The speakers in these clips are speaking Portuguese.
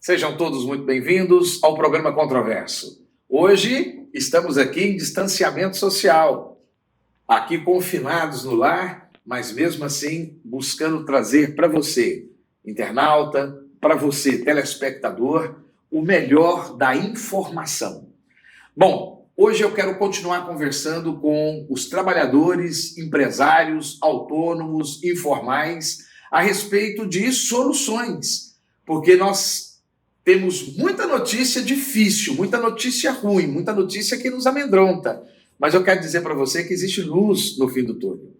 Sejam todos muito bem-vindos ao programa Controverso. Hoje estamos aqui em distanciamento social, aqui confinados no lar, mas mesmo assim buscando trazer para você, internauta, para você, telespectador, o melhor da informação. Bom, hoje eu quero continuar conversando com os trabalhadores, empresários, autônomos, informais, a respeito de soluções, porque nós temos muita notícia difícil, muita notícia ruim, muita notícia que nos amedronta. Mas eu quero dizer para você que existe luz no fim do túnel.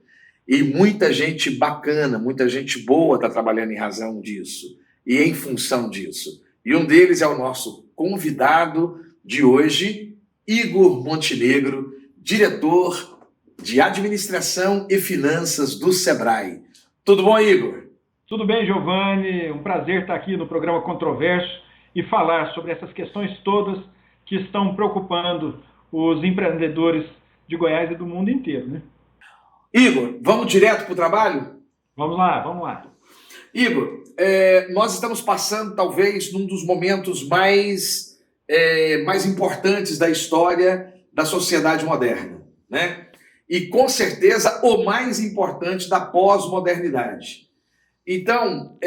E muita gente bacana, muita gente boa está trabalhando em razão disso e em função disso. E um deles é o nosso convidado de hoje, Igor Montenegro, diretor de Administração e Finanças do Sebrae. Tudo bom, Igor? Tudo bem, Giovanni. Um prazer estar aqui no programa Controverso e falar sobre essas questões todas que estão preocupando os empreendedores de Goiás e do mundo inteiro, né? Igor, vamos direto para o trabalho? Vamos lá. Igor, nós estamos passando talvez num dos momentos mais importantes da história da sociedade moderna, né? E com certeza o mais importante da pós-modernidade. Então,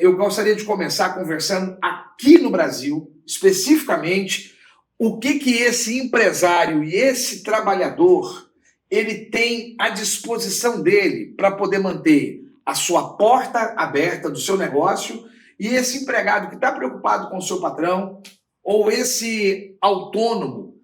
eu gostaria de começar conversando aqui no Brasil, especificamente, o que esse empresário e esse trabalhador ele tem à disposição dele para poder manter a sua porta aberta do seu negócio, e esse empregado que está preocupado com o seu patrão, ou esse autônomo,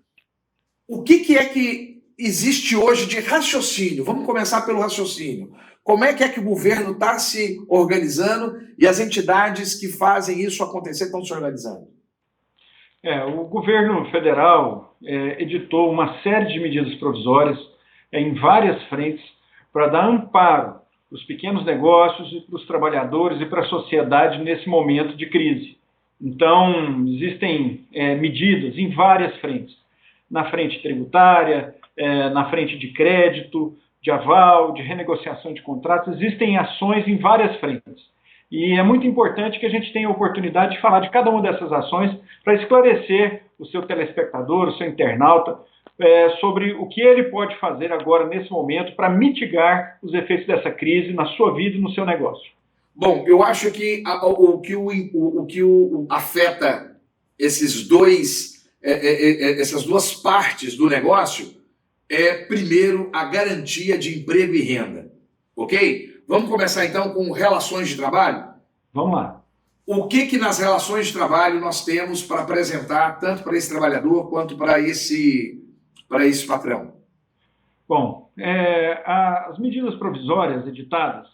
o que é que existe hoje de raciocínio? Vamos começar pelo raciocínio. Como é que o governo está se organizando e as entidades que fazem isso acontecer estão se organizando? O governo federal editou uma série de medidas provisórias em várias frentes para dar amparo para os pequenos negócios e para os trabalhadores e para a sociedade nesse momento de crise. Então, existem medidas em várias frentes. Na frente tributária, na frente de crédito, de aval, de renegociação de contratos, existem ações em várias frentes. E é muito importante que a gente tenha a oportunidade de falar de cada uma dessas ações para esclarecer o seu telespectador, o seu internauta, sobre o que ele pode fazer agora, nesse momento, para mitigar os efeitos dessa crise na sua vida e no seu negócio. Bom, eu acho que o que afeta essas duas partes do negócio primeiro, a garantia de emprego e renda. Ok? Vamos começar, então, com relações de trabalho? Vamos lá. O que nas relações de trabalho nós temos para apresentar, tanto para esse trabalhador quanto para esse patrão? Bom, as medidas provisórias editadas,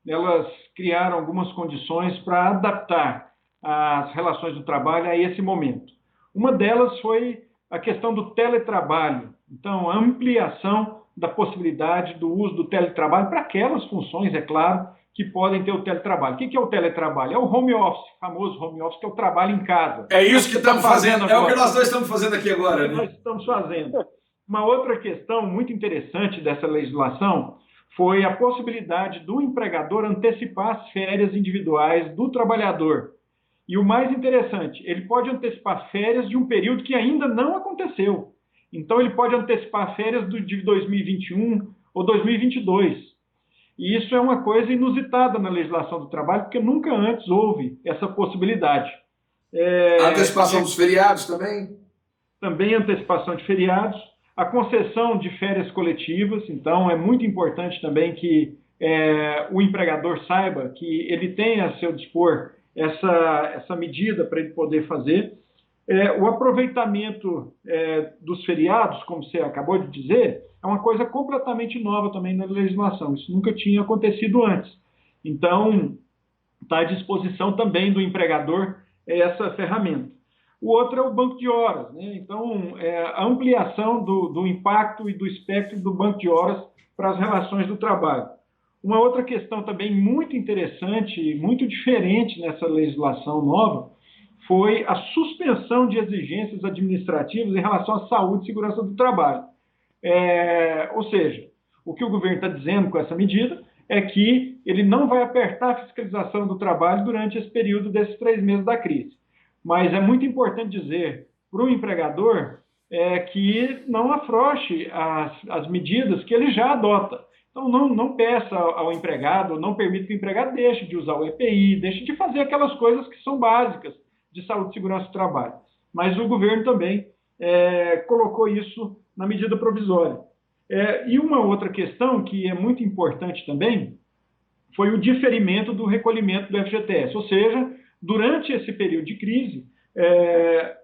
elas criaram algumas condições para adaptar as relações do trabalho a esse momento. Uma delas foi a questão do teletrabalho. Então, a ampliação da possibilidade do uso do teletrabalho para aquelas funções, é claro, que podem ter o teletrabalho. O que é o teletrabalho? É o home office, o famoso home office, que é o trabalho em casa. É isso que estamos fazendo agora. É o que nós dois estamos fazendo aqui agora, né? Nós estamos fazendo. Uma outra questão muito interessante dessa legislação foi a possibilidade do empregador antecipar as férias individuais do trabalhador. E o mais interessante, ele pode antecipar férias de um período que ainda não aconteceu. Então, ele pode antecipar férias de 2021 ou 2022. E isso é uma coisa inusitada na legislação do trabalho, porque nunca antes houve essa possibilidade. A antecipação dos feriados também? Também antecipação de feriados. A concessão de férias coletivas. Então, é muito importante também que o empregador saiba que ele tem a seu dispor essa medida para ele poder fazer. O aproveitamento dos feriados, como você acabou de dizer, é uma coisa completamente nova também na legislação. Isso nunca tinha acontecido antes. Então, está à disposição também do empregador essa ferramenta. O outro é o banco de horas, né? Então, a ampliação do impacto e do espectro do banco de horas para as relações do trabalho. Uma outra questão também muito interessante, muito diferente nessa legislação nova, foi a suspensão de exigências administrativas em relação à saúde e segurança do trabalho. Ou seja, o que o governo está dizendo com essa medida é que ele não vai apertar a fiscalização do trabalho durante esse período desses 3 meses da crise. mas é muito importante dizer para o empregador que não afrouxe as medidas que ele já adota. Então, não peça ao empregado, não permita que o empregado deixe de usar o EPI, deixe de fazer aquelas coisas que são básicas de saúde e segurança do trabalho. Mas o governo também colocou isso na medida provisória. E uma outra questão que é muito importante também foi o diferimento do recolhimento do FGTS, ou seja, durante esse período de crise,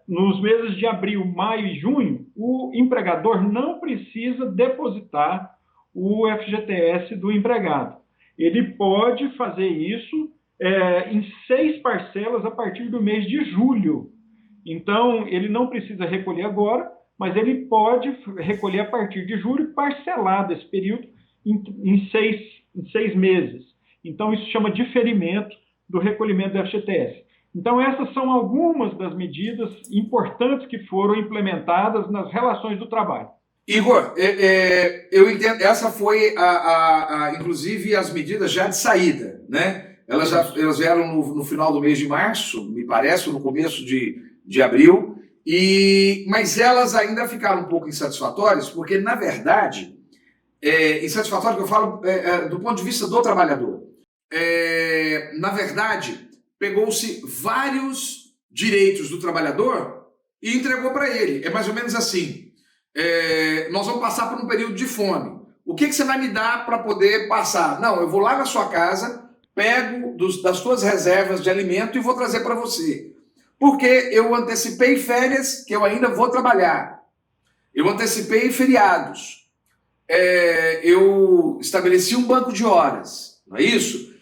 nos meses de abril, maio e junho, o empregador não precisa depositar o FGTS do empregado. Ele pode fazer isso em 6 parcelas a partir do mês de julho. Então, ele não precisa recolher agora, mas ele pode recolher a partir de julho, parcelado esse período em 6 meses. Então, isso chama diferimento do recolhimento do FGTS. Então, essas são algumas das medidas importantes que foram implementadas nas relações do trabalho. Igor, eu entendo, essa foi, inclusive, as medidas já de saída, né? Elas vieram no final do mês de março, me parece, no começo de abril, mas elas ainda ficaram um pouco insatisfatórias, porque, na verdade, insatisfatório que eu falo do ponto de vista do trabalhador. Na verdade, pegou-se vários direitos do trabalhador e entregou para ele. É mais ou menos assim. Nós vamos passar por um período de fome. O que você vai me dar para poder passar? Não, eu vou lá na sua casa, pego das suas reservas de alimento e vou trazer para você. Porque eu antecipei férias que eu ainda vou trabalhar. Eu antecipei feriados. Eu estabeleci um banco de horas. Não é isso?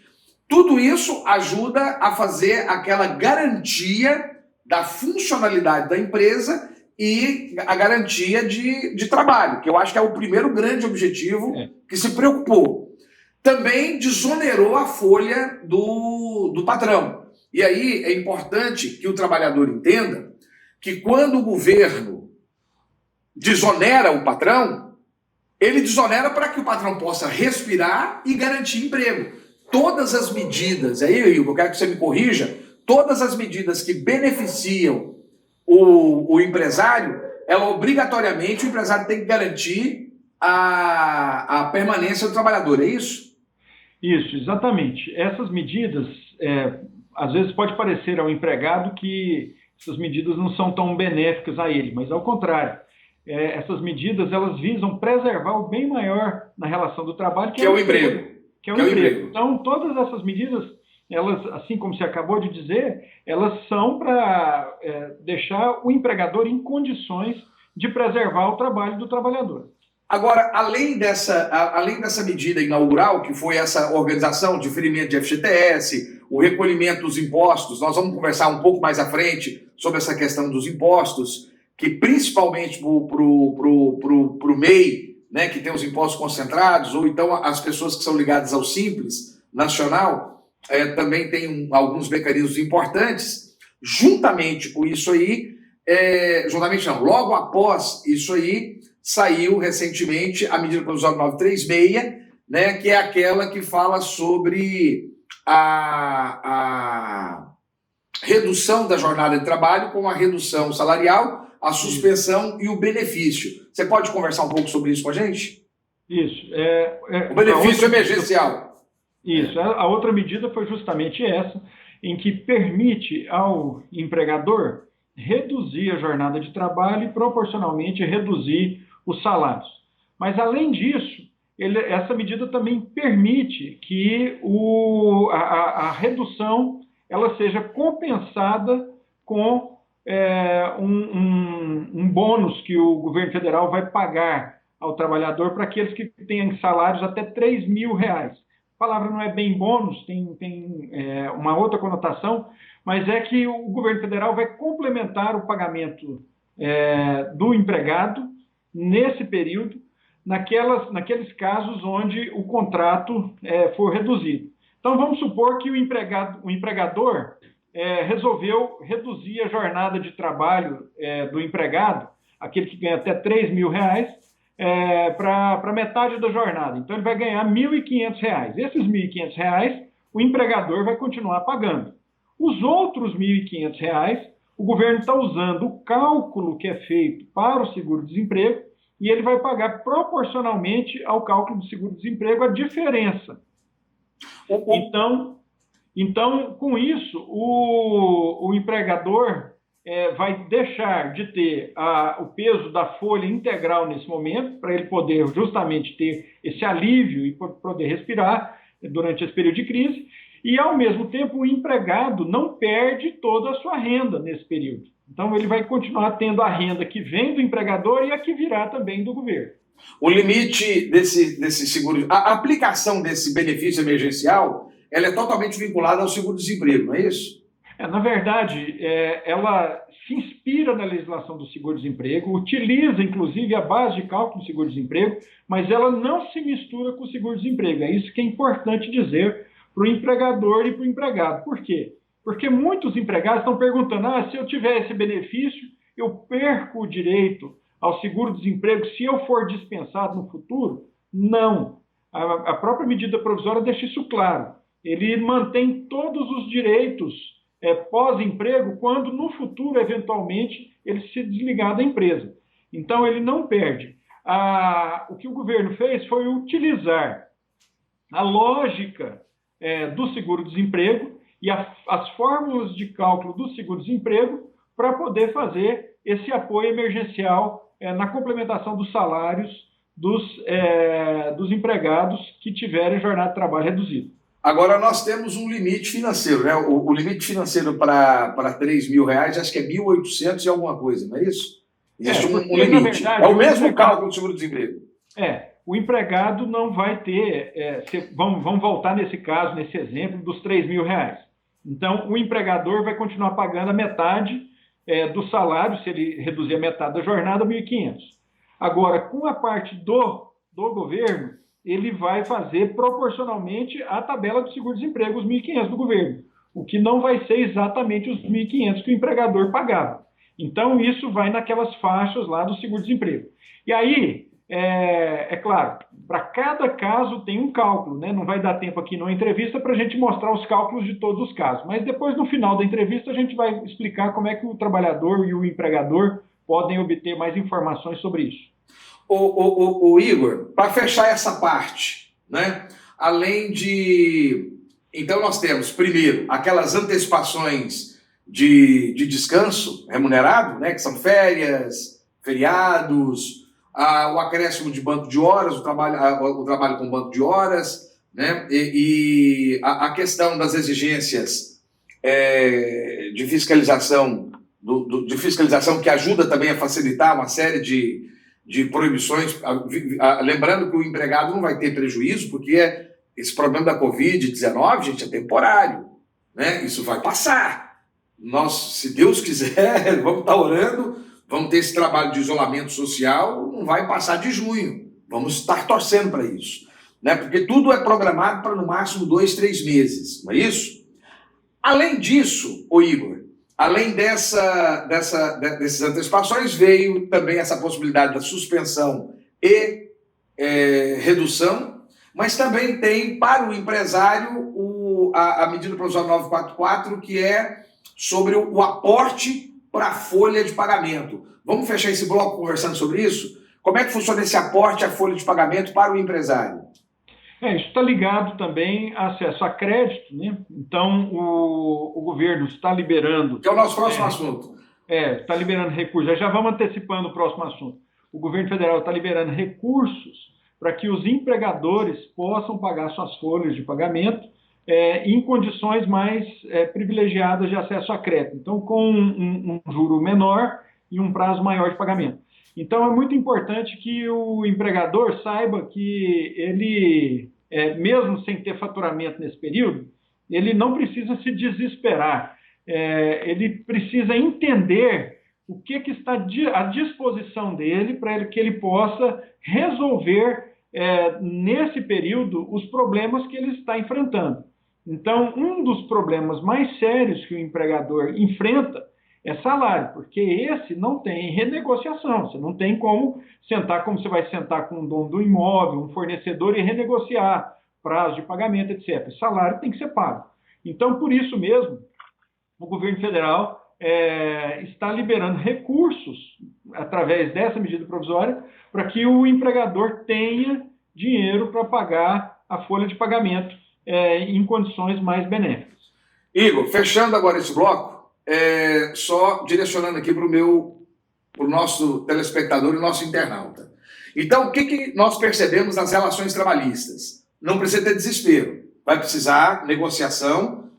Tudo isso ajuda a fazer aquela garantia da funcionalidade da empresa e a garantia de trabalho, que eu acho que é o primeiro grande objetivo que se preocupou. Também desonerou a folha do patrão. E aí é importante que o trabalhador entenda que quando o governo desonera o patrão, ele desonera para que o patrão possa respirar e garantir emprego. Todas as medidas, aí, Igor, eu quero que você me corrija, todas as medidas que beneficiam o empresário, obrigatoriamente o empresário tem que garantir a permanência do trabalhador, é isso? Isso, exatamente. Essas medidas, às vezes pode parecer ao empregado que essas medidas não são tão benéficas a ele, mas ao contrário. Essas medidas, elas visam preservar o bem maior na relação do trabalho, que é o emprego. Que é o emprego. Então, todas essas medidas, elas, assim como você acabou de dizer, elas são para deixar o empregador em condições de preservar o trabalho do trabalhador. Agora, além dessa medida inaugural, que foi essa organização, diferimento de FGTS, o recolhimento dos impostos, nós vamos conversar um pouco mais à frente sobre essa questão dos impostos, que principalmente para o MEI, né, que tem os impostos concentrados, ou então as pessoas que são ligadas ao Simples Nacional, também tem alguns mecanismos importantes. Juntamente com isso aí, logo após isso aí, saiu recentemente a medida provisória 936, né, que é aquela que fala sobre a redução da jornada de trabalho com a redução salarial, a suspensão e o benefício. Você pode conversar um pouco sobre isso com a gente? Isso. O benefício emergencial. Isso. A outra medida foi justamente essa, em que permite ao empregador reduzir a jornada de trabalho e proporcionalmente reduzir os salários. Mas, além disso, essa medida também permite que a redução ela seja compensada com um bônus que o governo federal vai pagar ao trabalhador para aqueles que têm salários até R$3.000. A palavra não é bem bônus, tem uma outra conotação, mas é que o governo federal vai complementar o pagamento do empregado nesse período, naqueles casos onde o contrato for reduzido. Então, vamos supor que o empregador resolveu reduzir a jornada de trabalho do empregado, aquele que ganha até R$3.000, para metade da jornada. Então, ele vai ganhar R$1.500. Esses R$1.500, o empregador vai continuar pagando. Os outros R$1.500, o governo está usando o cálculo que é feito para o seguro-desemprego e ele vai pagar proporcionalmente ao cálculo do seguro-desemprego a diferença. Então, com isso, o empregador vai deixar de ter o peso da folha integral nesse momento, para ele poder justamente ter esse alívio e poder respirar durante esse período de crise, e, ao mesmo tempo, o empregado não perde toda a sua renda nesse período. Então, ele vai continuar tendo a renda que vem do empregador e a que virá também do governo. O limite desse seguro, a aplicação desse benefício emergencial, ela é totalmente vinculada ao seguro-desemprego, não é isso? Na verdade, ela se inspira na legislação do seguro-desemprego, utiliza, inclusive, a base de cálculo do seguro-desemprego, mas ela não se mistura com o seguro-desemprego. É isso que é importante dizer para o empregador e para o empregado. Por quê? Porque muitos empregados estão perguntando, se eu tiver esse benefício, eu perco o direito ao seguro-desemprego se eu for dispensado no futuro? Não. A própria medida provisória deixa isso claro. Ele mantém todos os direitos pós-emprego quando, no futuro, eventualmente, ele se desligar da empresa. Então, ele não perde. O que o governo fez foi utilizar a lógica do seguro-desemprego e as fórmulas de cálculo do seguro-desemprego para poder fazer esse apoio emergencial na complementação dos salários dos empregados que tiverem jornada de trabalho reduzida. Agora, nós temos um limite financeiro, né? O limite financeiro para R$3.000, acho que é 1.800 e alguma coisa, não é isso? Existe um limite. Verdade, é o mesmo cálculo do seguro-desemprego. O empregado não vai ter... vamos voltar nesse caso, nesse exemplo, dos R$3.000. Então, o empregador vai continuar pagando a metade do salário, se ele reduzir a metade da jornada, 1.500. Agora, com a parte do governo, ele vai fazer proporcionalmente a tabela do seguro-desemprego, os 1.500 do governo, o que não vai ser exatamente os 1.500 que o empregador pagava. Então, isso vai naquelas faixas lá do seguro-desemprego. E aí, claro, para cada caso tem um cálculo, né? Não vai dar tempo aqui numa entrevista para a gente mostrar os cálculos de todos os casos, mas depois, no final da entrevista, a gente vai explicar como é que o trabalhador e o empregador podem obter mais informações sobre isso. O Igor, para fechar essa parte, né? Além de... Então, nós temos, primeiro, aquelas antecipações de descanso remunerado, né? Que são férias, feriados, o acréscimo de banco de horas, o trabalho com banco de horas, né? E a questão das exigências de fiscalização, de fiscalização que ajuda também a facilitar uma série de proibições, lembrando que o empregado não vai ter prejuízo, porque esse problema da Covid-19, gente, é temporário, né? Isso vai passar. Nós, se Deus quiser, vamos estar orando, vamos ter esse trabalho de isolamento social, não vai passar de junho. Vamos estar torcendo para isso, né? Porque tudo é programado para no máximo 2, 3 meses, não é isso? Além disso, Igor, além dessas antecipações, veio também essa possibilidade da suspensão e redução, mas também tem para o empresário a medida provisória 944, que é sobre o aporte para a folha de pagamento. Vamos fechar esse bloco conversando sobre isso? Como é que funciona esse aporte à folha de pagamento para o empresário? Isso está ligado também a acesso a crédito, né? Então, o governo está liberando... Que é o nosso próximo assunto. Está liberando recursos. Já vamos antecipando o próximo assunto. O governo federal está liberando recursos para que os empregadores possam pagar suas folhas de pagamento em condições mais privilegiadas de acesso a crédito. Então, com um juro menor e um prazo maior de pagamento. Então, é muito importante que o empregador saiba que ele, mesmo sem ter faturamento nesse período, ele não precisa se desesperar. Ele precisa entender o que está à disposição dele para que ele possa resolver, nesse período, os problemas que ele está enfrentando. Então, um dos problemas mais sérios que o empregador enfrenta é salário, porque esse não tem renegociação. Você não tem como sentar como você vai sentar com o dono do imóvel, um fornecedor, e renegociar prazo de pagamento, etc. O salário tem que ser pago. Então, por isso mesmo, o governo federal está liberando recursos através dessa medida provisória para que o empregador tenha dinheiro para pagar a folha de pagamento em condições mais benéficas. Igor, fechando agora esse bloco, só direcionando aqui para o nosso telespectador e nosso internauta. Então, o que nós percebemos nas relações trabalhistas? Não precisa ter desespero, vai precisar negociação.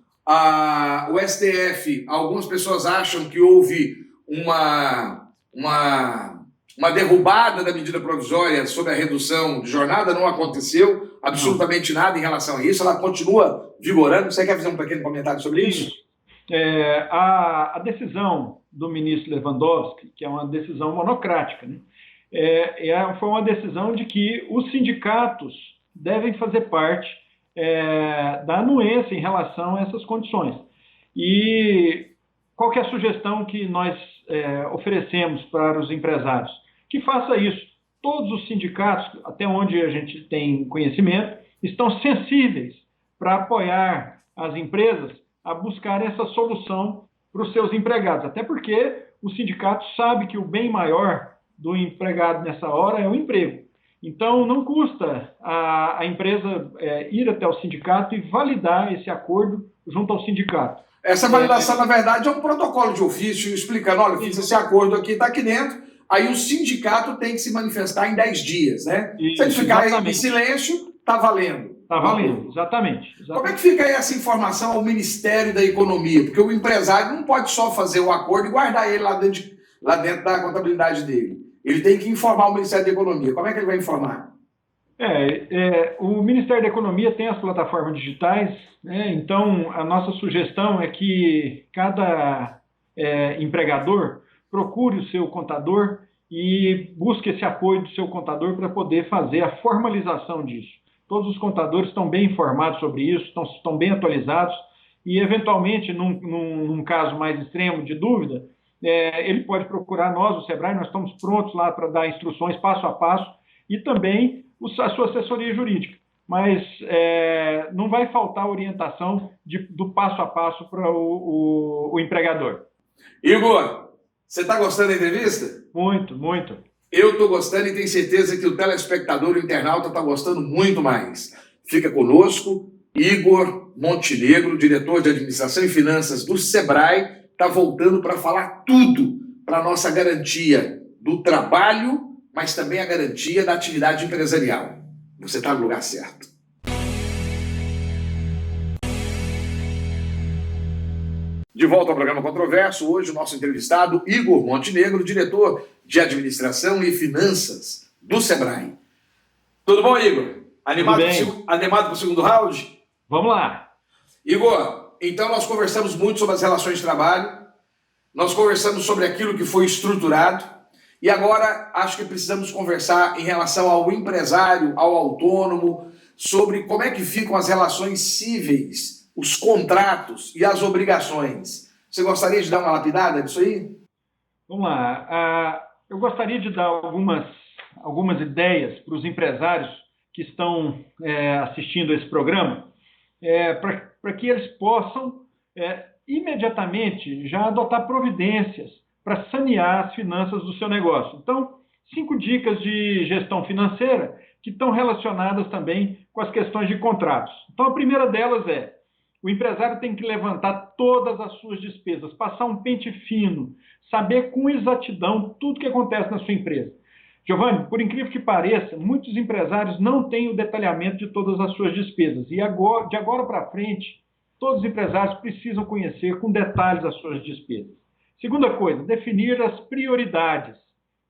O STF, algumas pessoas acham que houve uma derrubada da medida provisória sobre a redução de jornada, não aconteceu absolutamente nada em relação a isso, ela continua vigorando. Você quer fazer um pequeno comentário sobre isso? A decisão do ministro Lewandowski, que é uma decisão monocrática, né? Foi uma decisão de que os sindicatos devem fazer parte da anuência em relação a essas condições. E qual que é a sugestão que nós oferecemos para os empresários? Que faça isso. Todos os sindicatos, até onde a gente tem conhecimento, estão sensíveis para apoiar as empresas a buscar essa solução para os seus empregados. Até porque o sindicato sabe que o bem maior do empregado nessa hora é o emprego. Então, não custa a empresa ir até o sindicato e validar esse acordo junto ao sindicato. Essa validação, na verdade, é um protocolo de ofício explicando, olha, fiz esse acordo aqui, está aqui dentro, aí o sindicato tem que se manifestar em 10 dias, né? Isso, se ele ficar exatamente. em silêncio, está valendo. Está valendo, exatamente. Como é que fica aí essa informação ao Ministério da Economia? Porque o empresário não pode só fazer o acordo e guardar ele lá dentro da contabilidade dele. Ele tem que informar o Ministério da Economia. Como é que ele vai informar? O Ministério da Economia tem as plataformas digitais, né? Então a nossa sugestão é que cada empregador procure o seu contador e busque esse apoio do seu contador para poder fazer a formalização disso. Todos os contadores estão bem informados sobre isso, estão bem atualizados e, eventualmente, num caso mais extremo de dúvida, ele pode procurar nós, o Sebrae, nós estamos prontos lá para dar instruções passo a passo e também a sua assessoria jurídica. Mas não vai faltar orientação do passo a passo para o empregador. Igor, você está gostando da entrevista? Muito, muito. Eu estou gostando e tenho certeza que o telespectador, o internauta, está gostando muito mais. Fica conosco, Igor Montenegro, diretor de Administração e Finanças do Sebrae, está voltando para falar tudo para a nossa garantia do trabalho, mas também a garantia da atividade empresarial. Você está no lugar certo. De volta ao programa Controverso, hoje o nosso entrevistado, Igor Montenegro, diretor de Administração e Finanças do Sebrae. Tudo bom, Igor? Animado para o segundo round? Vamos lá. Igor, então nós conversamos muito sobre as relações de trabalho, nós conversamos sobre aquilo que foi estruturado, e agora acho que precisamos conversar em relação ao empresário, ao autônomo, sobre como é que ficam as relações cíveis, os contratos e as obrigações. Você gostaria de dar uma lapidada disso aí? Vamos lá. Eu gostaria de dar algumas ideias para os empresários que estão assistindo esse programa, para que eles possam imediatamente já adotar providências para sanear as finanças do seu negócio. Então, 5 dicas de gestão financeira que estão relacionadas também com as questões de contratos. Então, a primeira delas o empresário tem que levantar todas as suas despesas, passar um pente fino, saber com exatidão tudo que acontece na sua empresa. Giovanni, por incrível que pareça, muitos empresários não têm o detalhamento de todas as suas despesas. E de agora para frente, todos os empresários precisam conhecer com detalhes as suas despesas. Segunda coisa, definir as prioridades.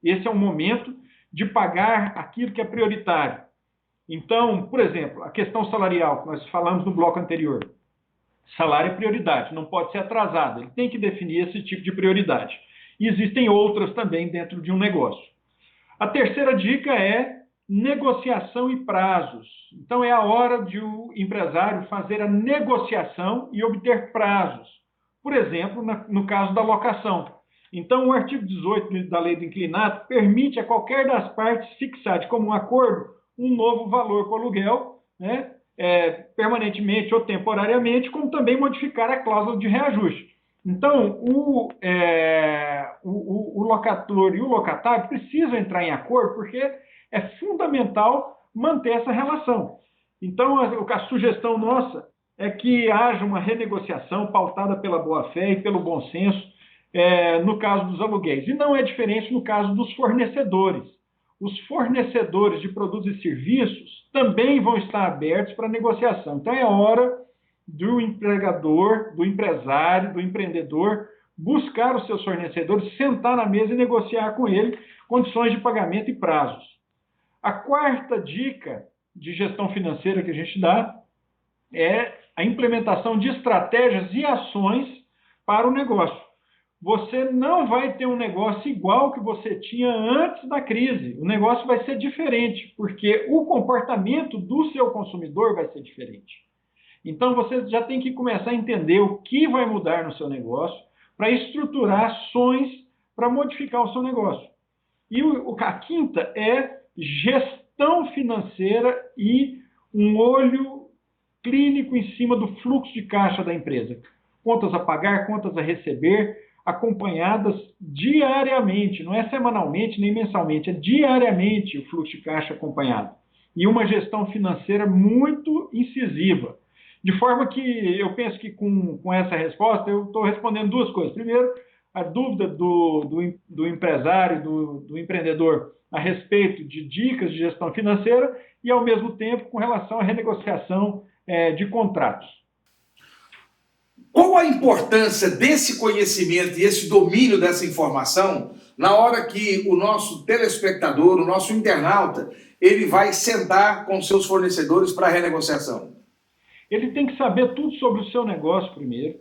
Esse é o momento de pagar aquilo que é prioritário. Então, por exemplo, a questão salarial, que nós falamos no bloco anterior. Salário é prioridade, não pode ser atrasado. Ele tem que definir esse tipo de prioridade. E existem outras também dentro de um negócio. A terceira dica é negociação e prazos. Então, é a hora de o empresário fazer a negociação e obter prazos. Por exemplo, no caso da locação. Então, o artigo 18 da Lei do Inquilinato permite a qualquer das partes fixar de comum acordo um novo valor para o aluguel, permanentemente ou temporariamente, como também modificar a cláusula de reajuste. Então, o locador e o locatário precisam entrar em acordo porque é fundamental manter essa relação. Então, a sugestão nossa é que haja uma renegociação pautada pela boa-fé e pelo bom senso no caso dos aluguéis. E não é diferente no caso dos fornecedores. Os fornecedores de produtos e serviços também vão estar abertos para negociação. Então, é hora do empregador, do empresário, do empreendedor buscar os seus fornecedores, sentar na mesa e negociar com ele condições de pagamento e prazos. A quarta dica de gestão financeira que a gente dá é a implementação de estratégias e ações para o negócio. Você não vai ter um negócio igual que você tinha antes da crise. O negócio vai ser diferente, porque o comportamento do seu consumidor vai ser diferente. Então, você já tem que começar a entender o que vai mudar no seu negócio para estruturar ações para modificar o seu negócio. E a quinta é gestão financeira e um olho clínico em cima do fluxo de caixa da empresa. Contas a pagar, contas a receber, acompanhadas diariamente, não é semanalmente nem mensalmente, é diariamente o fluxo de caixa acompanhado. E uma gestão financeira muito incisiva. De forma que eu penso que com essa resposta eu estou respondendo duas coisas. Primeiro, a dúvida do empresário, do empreendedor a respeito de dicas de gestão financeira e, ao mesmo tempo, com relação à renegociação de contratos. Qual a importância desse conhecimento e esse domínio dessa informação na hora que o nosso telespectador, o nosso internauta, ele vai sentar com seus fornecedores para a renegociação? Ele tem que saber tudo sobre o seu negócio primeiro.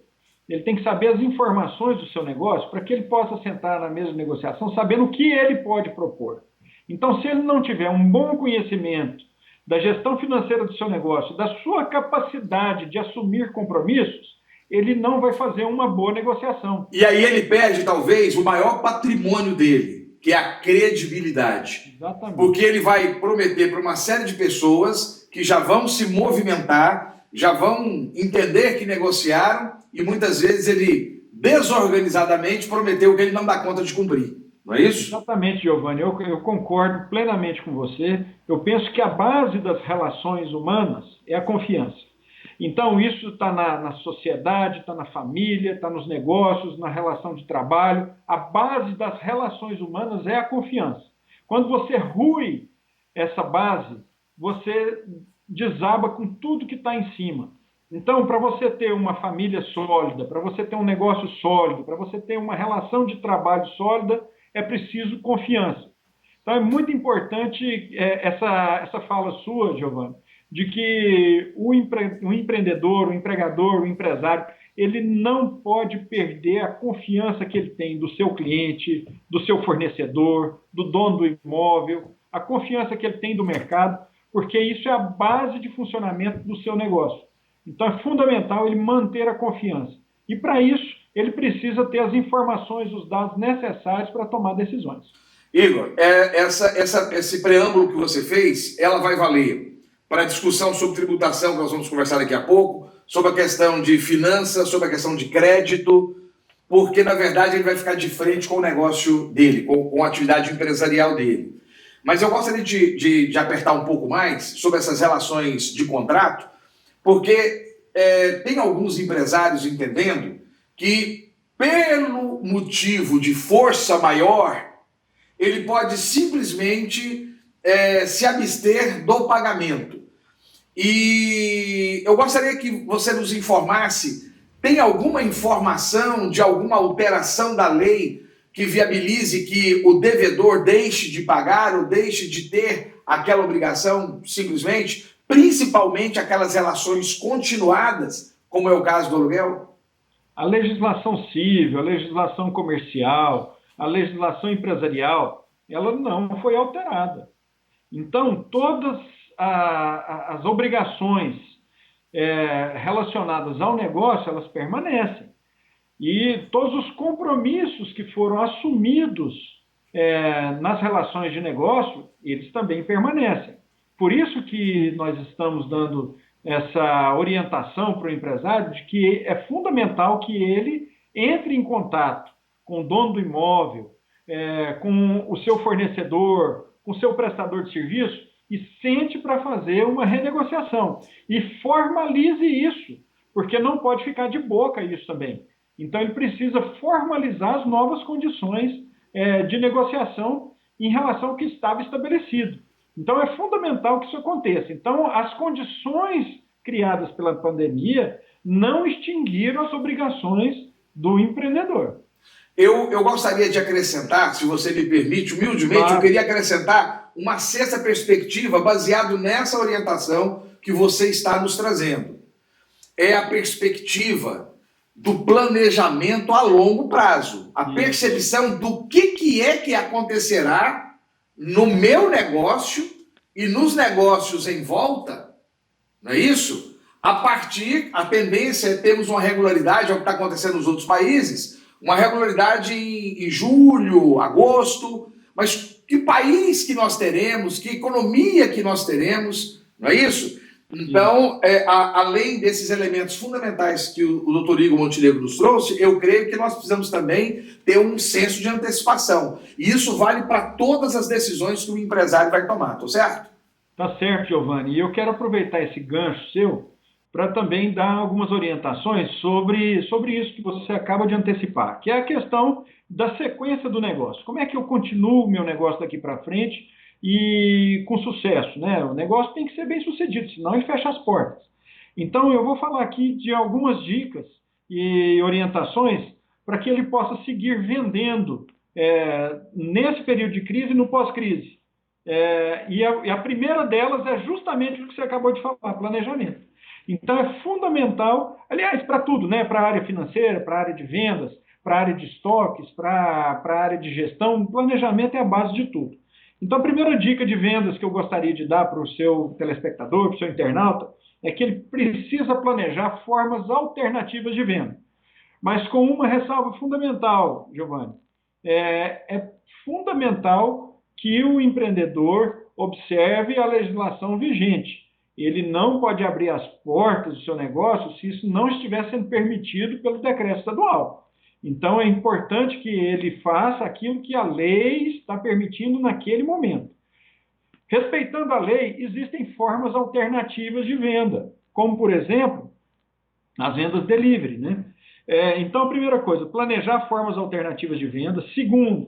Ele tem que saber as informações do seu negócio para que ele possa sentar na mesa de negociação sabendo o que ele pode propor. Então, se ele não tiver um bom conhecimento da gestão financeira do seu negócio, da sua capacidade de assumir compromissos, ele não vai fazer uma boa negociação. E aí ele perde, talvez, o maior patrimônio dele, que é a credibilidade. Exatamente. Porque ele vai prometer para uma série de pessoas que já vão se movimentar, já vão entender que negociaram e muitas vezes ele desorganizadamente prometeu que ele não dá conta de cumprir. Não é isso? Exatamente, Giovanni. Eu concordo plenamente com você. Eu penso que a base das relações humanas é a confiança. Então, isso está na sociedade, está na família, está nos negócios, na relação de trabalho. A base das relações humanas é a confiança. Quando você rui essa base, você desaba com tudo que está em cima. Então, para você ter uma família sólida, para você ter um negócio sólido, para você ter uma relação de trabalho sólida, é preciso confiança. Então, é muito importante essa fala sua, Giovanni, de que o empreendedor, o empregador, o empresário, ele não pode perder a confiança que ele tem do seu cliente, do seu fornecedor, do dono do imóvel, a confiança que ele tem do mercado, porque isso é a base de funcionamento do seu negócio. Então, é fundamental ele manter a confiança. E, para isso, ele precisa ter as informações, os dados necessários para tomar decisões. Igor, esse preâmbulo que você fez, ela vai valer para a discussão sobre tributação, que nós vamos conversar daqui a pouco, sobre a questão de finanças, sobre a questão de crédito, porque, na verdade, ele vai ficar de frente com o negócio dele, com a atividade empresarial dele. Mas eu gostaria de apertar um pouco mais sobre essas relações de contrato, porque tem alguns empresários entendendo que, pelo motivo de força maior, ele pode simplesmente se abster do pagamento. E eu gostaria que você nos informasse, tem alguma informação de alguma alteração da lei que viabilize que o devedor deixe de pagar ou deixe de ter aquela obrigação simplesmente, principalmente aquelas relações continuadas, como é o caso do aluguel? A legislação civil, a legislação comercial, a legislação empresarial, ela não foi alterada. Então, todas as obrigações relacionadas ao negócio, elas permanecem. E todos os compromissos que foram assumidos nas relações de negócio, eles também permanecem. Por isso que nós estamos dando essa orientação para o empresário de que é fundamental que ele entre em contato com o dono do imóvel, com o seu fornecedor, com o seu prestador de serviço e sente para fazer uma renegociação. E formalize isso, porque não pode ficar de boca isso também. Então, ele precisa formalizar as novas condições de negociação em relação ao que estava estabelecido. Então, é fundamental que isso aconteça. Então, as condições criadas pela pandemia não extinguiram as obrigações do empreendedor. Eu gostaria de acrescentar, se você me permite, humildemente, claro. Eu queria acrescentar uma sexta perspectiva baseado nessa orientação que você está nos trazendo. É a perspectiva do planejamento a longo prazo. A percepção do que é que acontecerá no meu negócio e nos negócios em volta, não é isso? A tendência é termos uma regularidade, é o que está acontecendo nos outros países, uma regularidade em julho, agosto, mas que país que nós teremos, que economia que nós teremos, não é isso? Então, além desses elementos fundamentais que o doutor Igor Montenegro nos trouxe, eu creio que nós precisamos também ter um senso de antecipação. E isso vale para todas as decisões que o empresário vai tomar, tá certo? Tá certo, Giovanni. E eu quero aproveitar esse gancho seu para também dar algumas orientações sobre isso que você acaba de antecipar, que é a questão da sequência do negócio. Como é que eu continuo o meu negócio daqui para frente e com sucesso, né? O negócio tem que ser bem sucedido, senão ele fecha as portas. Então, eu vou falar aqui de algumas dicas e orientações para que ele possa seguir vendendo nesse período de crise e no pós-crise. E a primeira delas é justamente o que você acabou de falar, planejamento. Então, é fundamental, aliás, para tudo, né? Para a área financeira, para a área de vendas, para a área de estoques, para a área de gestão, planejamento é a base de tudo. Então, a primeira dica de vendas que eu gostaria de dar para o seu telespectador, para o seu internauta, é que ele precisa planejar formas alternativas de venda. Mas com uma ressalva fundamental, Giovanni. É fundamental que o empreendedor observe a legislação vigente. Ele não pode abrir as portas do seu negócio se isso não estiver sendo permitido pelo decreto estadual. Então, é importante que ele faça aquilo que a lei está permitindo naquele momento. Respeitando a lei, existem formas alternativas de venda, como, por exemplo, as vendas delivery, né? Então, a primeira coisa, planejar formas alternativas de venda. Segundo,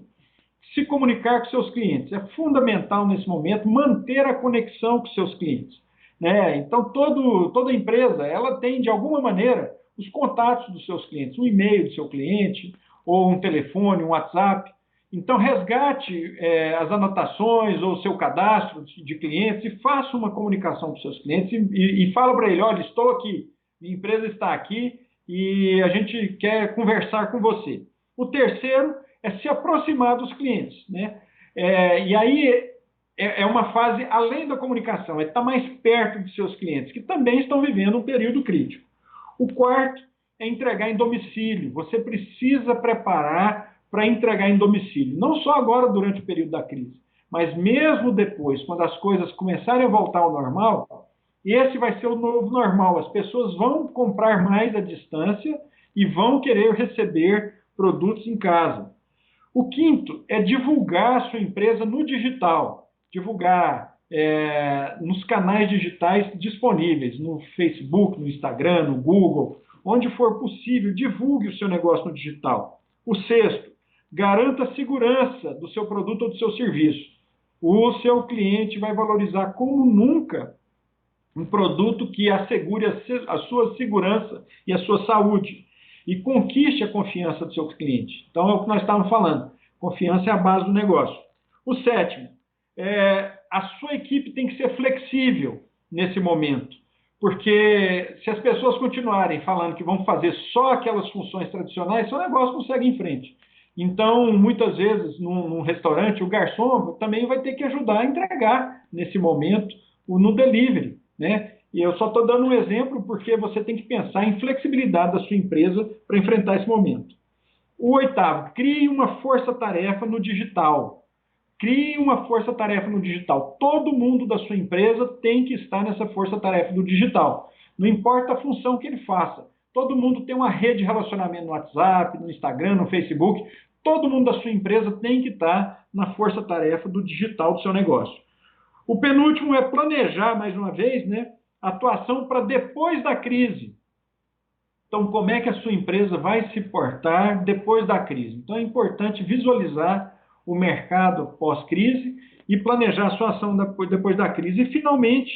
se comunicar com seus clientes. É fundamental, nesse momento, manter a conexão com seus clientes. Né? Então, toda empresa, ela tem, de alguma maneira, os contatos dos seus clientes, um e-mail do seu cliente, ou um telefone, um WhatsApp. Então, resgate as anotações ou o seu cadastro de clientes e faça uma comunicação com seus clientes e fala para ele, olha, estou aqui, minha empresa está aqui e a gente quer conversar com você. O terceiro é se aproximar dos clientes. Né? E aí é uma fase além da comunicação, é estar mais perto dos seus clientes, que também estão vivendo um período crítico. O quarto é entregar em domicílio. Você precisa preparar para entregar em domicílio. Não só agora durante o período da crise, mas mesmo depois, quando as coisas começarem a voltar ao normal, esse vai ser o novo normal. As pessoas vão comprar mais à distância e vão querer receber produtos em casa. O quinto é divulgar a sua empresa no digital. Divulgar nos canais digitais disponíveis, no Facebook, no Instagram, no Google, onde for possível, divulgue o seu negócio no digital. O sexto, garanta a segurança do seu produto ou do seu serviço. O seu cliente vai valorizar como nunca um produto que assegure a sua segurança e a sua saúde e conquiste a confiança do seu cliente. Então, é o que nós estávamos falando. Confiança é a base do negócio. O sétimo, a sua equipe tem que ser flexível nesse momento, porque se as pessoas continuarem falando que vão fazer só aquelas funções tradicionais, seu negócio não segue em frente. Então, muitas vezes, num restaurante, o garçom também vai ter que ajudar a entregar, nesse momento, no delivery. Né? E eu só estou dando um exemplo porque você tem que pensar em flexibilidade da sua empresa para enfrentar esse momento. O oitavo, crie uma força-tarefa no digital. Crie uma força-tarefa no digital. Todo mundo da sua empresa tem que estar nessa força-tarefa do digital. Não importa a função que ele faça. todo mundo tem uma rede de relacionamento no WhatsApp, no Instagram, no Facebook. Todo mundo da sua empresa tem que estar na força-tarefa do digital do seu negócio. O penúltimo é planejar, mais uma vez, né, a atuação para depois da crise. Então, como é que a sua empresa vai se portar depois da crise? Então, é importante visualizar o mercado pós-crise e planejar a sua ação depois da crise. E, finalmente,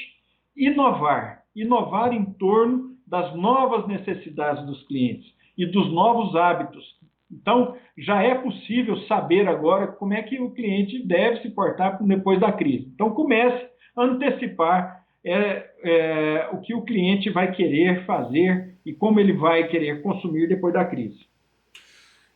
inovar. Inovar em torno das novas necessidades dos clientes e dos novos hábitos. Então, já é possível saber agora como é que o cliente deve se portar depois da crise. Então, comece a antecipar o que o cliente vai querer fazer e como ele vai querer consumir depois da crise.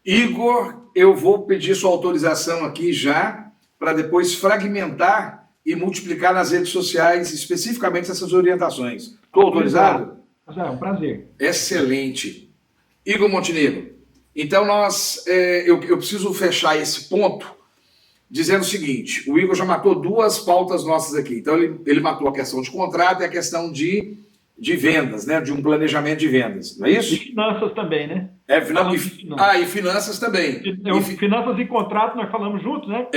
Igor, eu vou pedir sua autorização aqui já, para depois fragmentar e multiplicar nas redes sociais, especificamente essas orientações. Estou autorizado? É um prazer. Excelente. Igor Montenegro, então eu preciso fechar esse ponto dizendo o seguinte: o Igor já matou duas pautas nossas aqui. Então ele matou a questão de contrato e a questão de vendas, né? De um planejamento de vendas, não é isso? E finanças também, né? E finanças também. Finanças e contrato nós falamos juntos, né?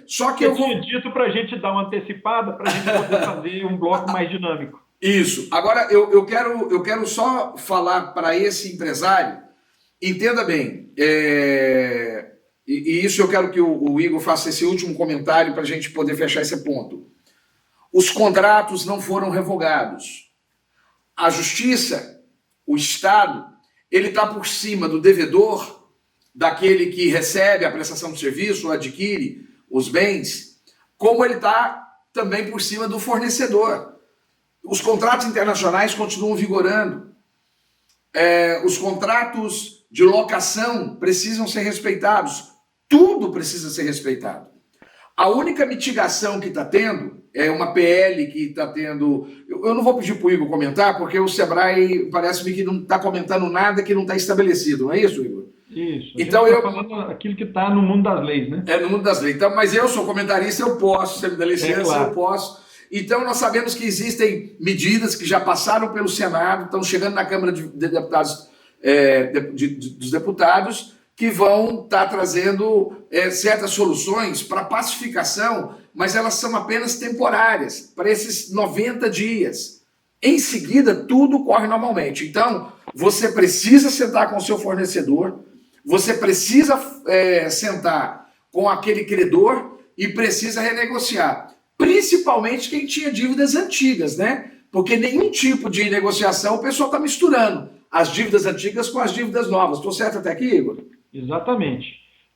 Só que eu tinha dito para a gente dar uma antecipada, para a gente poder fazer um bloco mais dinâmico. Isso. Agora, eu quero só falar para esse empresário, entenda bem, e isso eu quero que o Igor faça esse último comentário para a gente poder fechar esse ponto. Os contratos não foram revogados. A justiça, o Estado, ele está por cima do devedor, daquele que recebe a prestação de serviço ou adquire os bens, como ele está também por cima do fornecedor. Os contratos internacionais continuam vigorando. Os contratos de locação precisam ser respeitados. Tudo precisa ser respeitado. A única mitigação que está tendo é uma PL que está tendo... Eu não vou pedir para o Igor comentar, porque o Sebrae parece-me que não está comentando nada que não está estabelecido, não é isso, Igor? Isso. Então eu estou falando aquilo que está no mundo das leis, né? No mundo das leis. Então, mas eu sou comentarista, eu posso, se me dá licença, claro. Eu posso. Então, nós sabemos que existem medidas que já passaram pelo Senado, estão chegando na Câmara de Deputados, dos deputados, que vão estar trazendo certas soluções para pacificação, mas elas são apenas temporárias, para esses 90 dias. Em seguida, tudo corre normalmente. Então, você precisa sentar com o seu fornecedor, você precisa sentar com aquele credor e precisa renegociar. Principalmente quem tinha dívidas antigas, né? Porque nenhum tipo de negociação o pessoal está misturando as dívidas antigas com as dívidas novas. Estou certo até aqui, Igor? Exatamente.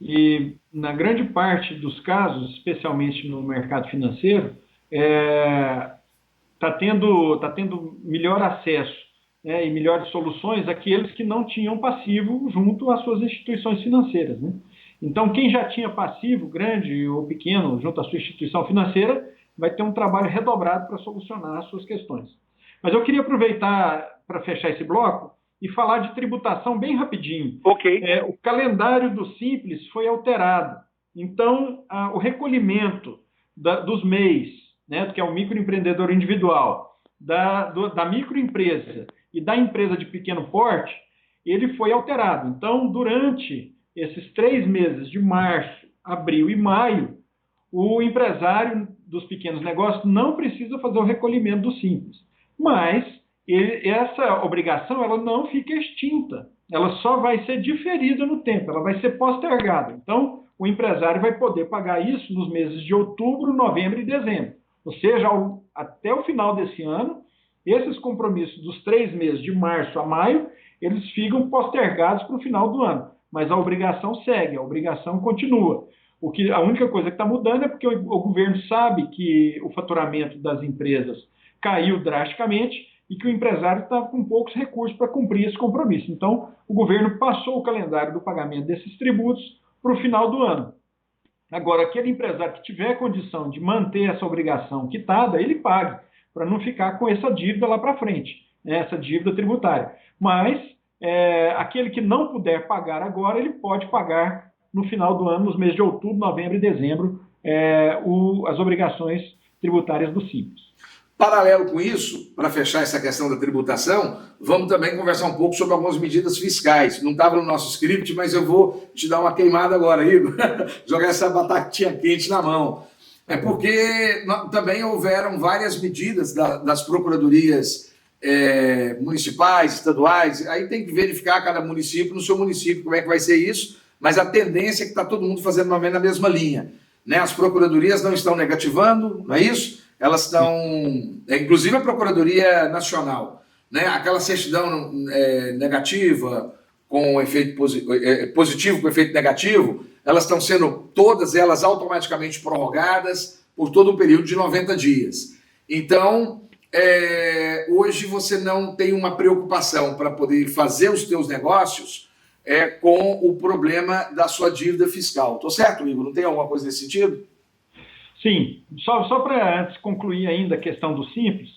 E na grande parte dos casos, especialmente no mercado financeiro, está tendo melhor acesso, né, e melhores soluções àqueles que não tinham passivo junto às suas instituições financeiras, né? Então, quem já tinha passivo, grande ou pequeno, junto à sua instituição financeira, vai ter um trabalho redobrado para solucionar as suas questões. Mas eu queria aproveitar para fechar esse bloco e falar de tributação bem rapidinho. Ok. O calendário do Simples foi alterado. Então, o recolhimento dos MEIs, né, que é o microempreendedor individual, da microempresa e da empresa de pequeno porte, ele foi alterado. Então, durante esses 3 meses de março, abril e maio, o empresário dos pequenos negócios não precisa fazer o recolhimento do Simples. Mas essa obrigação ela não fica extinta. Ela só vai ser diferida no tempo, ela vai ser postergada. Então, o empresário vai poder pagar isso nos meses de outubro, novembro e dezembro. Ou seja, até o final desse ano, esses compromissos dos 3 meses, de março a maio, eles ficam postergados para o final do ano. Mas a obrigação segue, a obrigação continua. A única coisa que está mudando é porque o governo sabe que o faturamento das empresas caiu drasticamente e que o empresário está com poucos recursos para cumprir esse compromisso. Então, o governo passou o calendário do pagamento desses tributos para o final do ano. Agora, aquele empresário que tiver condição de manter essa obrigação quitada, ele pague, para não ficar com essa dívida lá para frente, né, essa dívida tributária. Mas, aquele que não puder pagar agora, ele pode pagar no final do ano, nos meses de outubro, novembro e dezembro, as obrigações tributárias do Simples. Paralelo com isso, para fechar essa questão da tributação, vamos também conversar um pouco sobre algumas medidas fiscais. Não estava no nosso script, mas eu vou te dar uma queimada agora, Igor, jogar essa batatinha quente na mão. É porque também houveram várias medidas das procuradorias municipais, estaduais, aí tem que verificar cada município, no seu município, como é que vai ser isso, mas a tendência é que está todo mundo fazendo mais ou menos na mesma linha. Né? As procuradorias não estão negativando, não é isso? Elas estão, inclusive a Procuradoria Nacional, né? Aquela certidão negativa com efeito positivo com efeito negativo, elas estão sendo todas elas automaticamente prorrogadas por todo o período de 90 dias. Então, hoje você não tem uma preocupação para poder fazer os teus negócios com o problema da sua dívida fiscal. Estou certo, Igor? Não tem alguma coisa nesse sentido? Sim, só para antes concluir ainda a questão do Simples,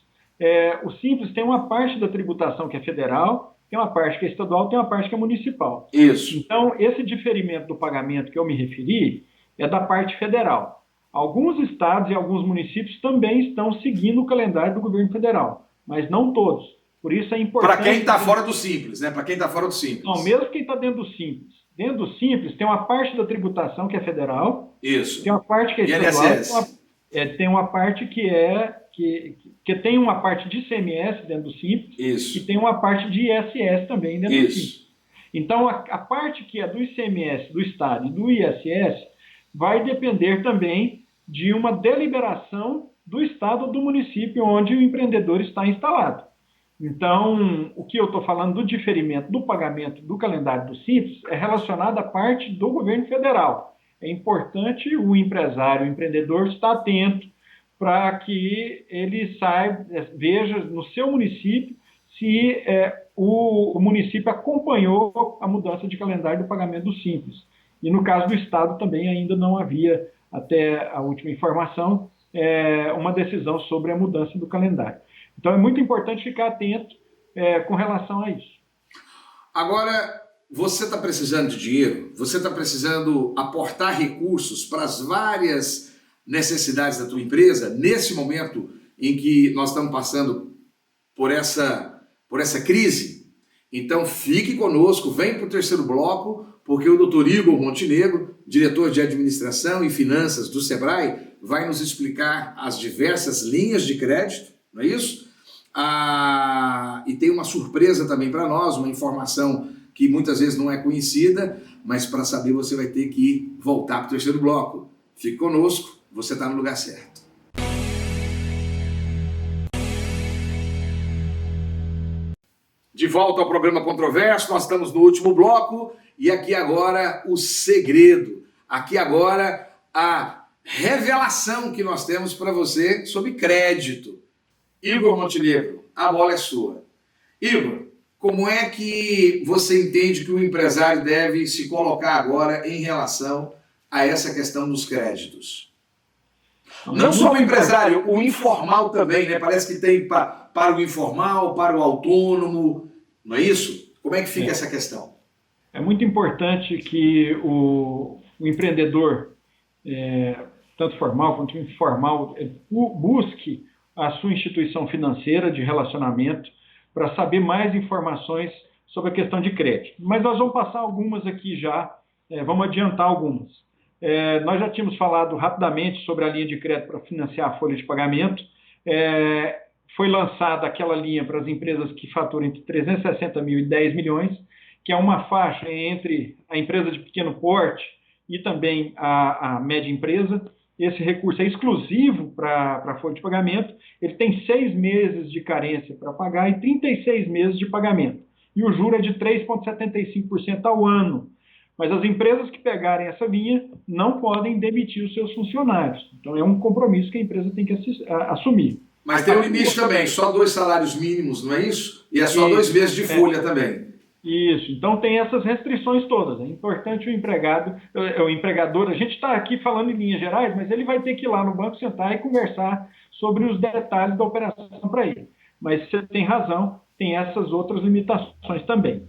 o Simples tem uma parte da tributação que é federal, tem uma parte que é estadual, tem uma parte que é municipal. Isso. Então, esse diferimento do pagamento que eu me referi é da parte federal. Alguns estados e alguns municípios também estão seguindo o calendário do governo federal, mas não todos. Por isso é importante... Para quem está fora do Simples, né? Para quem está fora do Simples. Não, mesmo quem está dentro do Simples. Dentro do Simples tem uma parte da tributação que é federal. Isso. Tem uma parte que é estadual. Tem uma parte que tem uma parte de ICMS dentro do Simples. Isso. E tem uma parte de ISS também dentro do Isso. Simples. Então, a parte que é do ICMS, do Estado e do ISS vai depender também de uma deliberação do Estado ou do município onde o empreendedor está instalado. Então, o que eu estou falando do diferimento do pagamento do calendário do Simples é relacionado à parte do governo federal. É importante o empresário, o empreendedor estar atento para que ele saiba, veja no seu município se o município acompanhou a mudança de calendário do pagamento do Simples. E no caso do Estado também ainda não havia, até a última informação, uma decisão sobre a mudança do calendário. Então é muito importante ficar atento com relação a isso. Agora, você está precisando de dinheiro, você está precisando aportar recursos para as várias necessidades da tua empresa, nesse momento em que nós estamos passando por essa crise. Então fique conosco, vem para o terceiro bloco, porque o Dr. Igor Montenegro, diretor de administração e finanças do Sebrae, vai nos explicar as diversas linhas de crédito, não é isso? E tem uma surpresa também para nós, uma informação que muitas vezes não é conhecida, mas para saber você vai ter que voltar para o terceiro bloco. Fique conosco, você está no lugar certo. De volta ao programa Controverso, nós estamos no último bloco e aqui agora o segredo, aqui agora a revelação que nós temos para você sobre crédito. Igor Montenegro, a bola é sua. Igor, como é que você entende que o empresário deve se colocar agora em relação a essa questão dos créditos? Não só o empresário, o informal também, né? Parece que tem para o informal, para o autônomo, não é isso? Como é que fica essa questão? É muito importante que o empreendedor, tanto formal quanto informal, busque a sua instituição financeira de relacionamento para saber mais informações sobre a questão de crédito. Mas nós vamos passar algumas aqui já, vamos adiantar algumas. Nós já tínhamos falado rapidamente sobre a linha de crédito para financiar a folha de pagamento. Foi lançada aquela linha para as empresas que faturam entre 360 mil e 10 milhões, que é uma faixa entre a empresa de pequeno porte e também a média empresa. Esse recurso é exclusivo para a folha de pagamento. Ele tem 6 meses de carência para pagar e 36 meses de pagamento. E o juro é de 3,75% ao ano. Mas as empresas que pegarem essa linha não podem demitir os seus funcionários. Então é um compromisso que a empresa tem que assumir. Mas tem um limite também, só 2 salários mínimos, não é isso? E é só 2 meses de folha também. Isso, então tem essas restrições todas. É importante o empregador, a gente está aqui falando em linhas gerais, mas ele vai ter que ir lá no banco, sentar e conversar sobre os detalhes da operação para ele. Mas você tem razão, tem essas outras limitações também.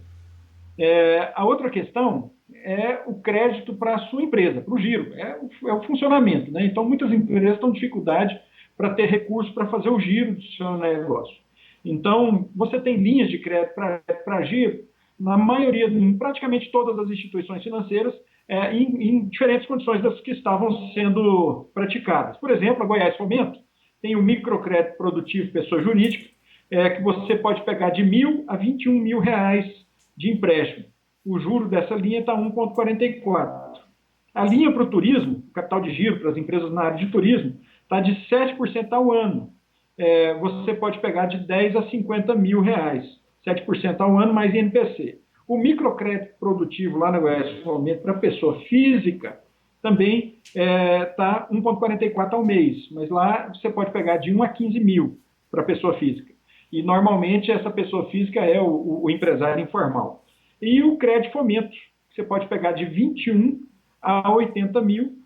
A outra questão é o crédito para a sua empresa, para o giro, é o funcionamento, né? Então muitas empresas estão com dificuldade para ter recurso para fazer o giro do seu negócio. Então, você tem linhas de crédito para giro na maioria, em praticamente todas as instituições financeiras, em diferentes condições das que estavam sendo praticadas. Por exemplo, a Goiás Fomento tem o microcrédito produtivo pessoa jurídica, que você pode pegar de R$ 1.000 a R$ 21.000 de empréstimo. O juro dessa linha está 1,44. A linha para o turismo, o capital de giro para as empresas na área de turismo, está de 7% ao ano. Você pode pegar de 10 a 50 mil reais, 7% ao ano mais INPC. O microcrédito produtivo lá na Goiás Fomento para pessoa física também está 1,44 ao mês, mas lá você pode pegar de 1 a 15 mil para pessoa física. E normalmente essa pessoa física é o empresário informal. E o crédito fomento, você pode pegar de 21 a 80 mil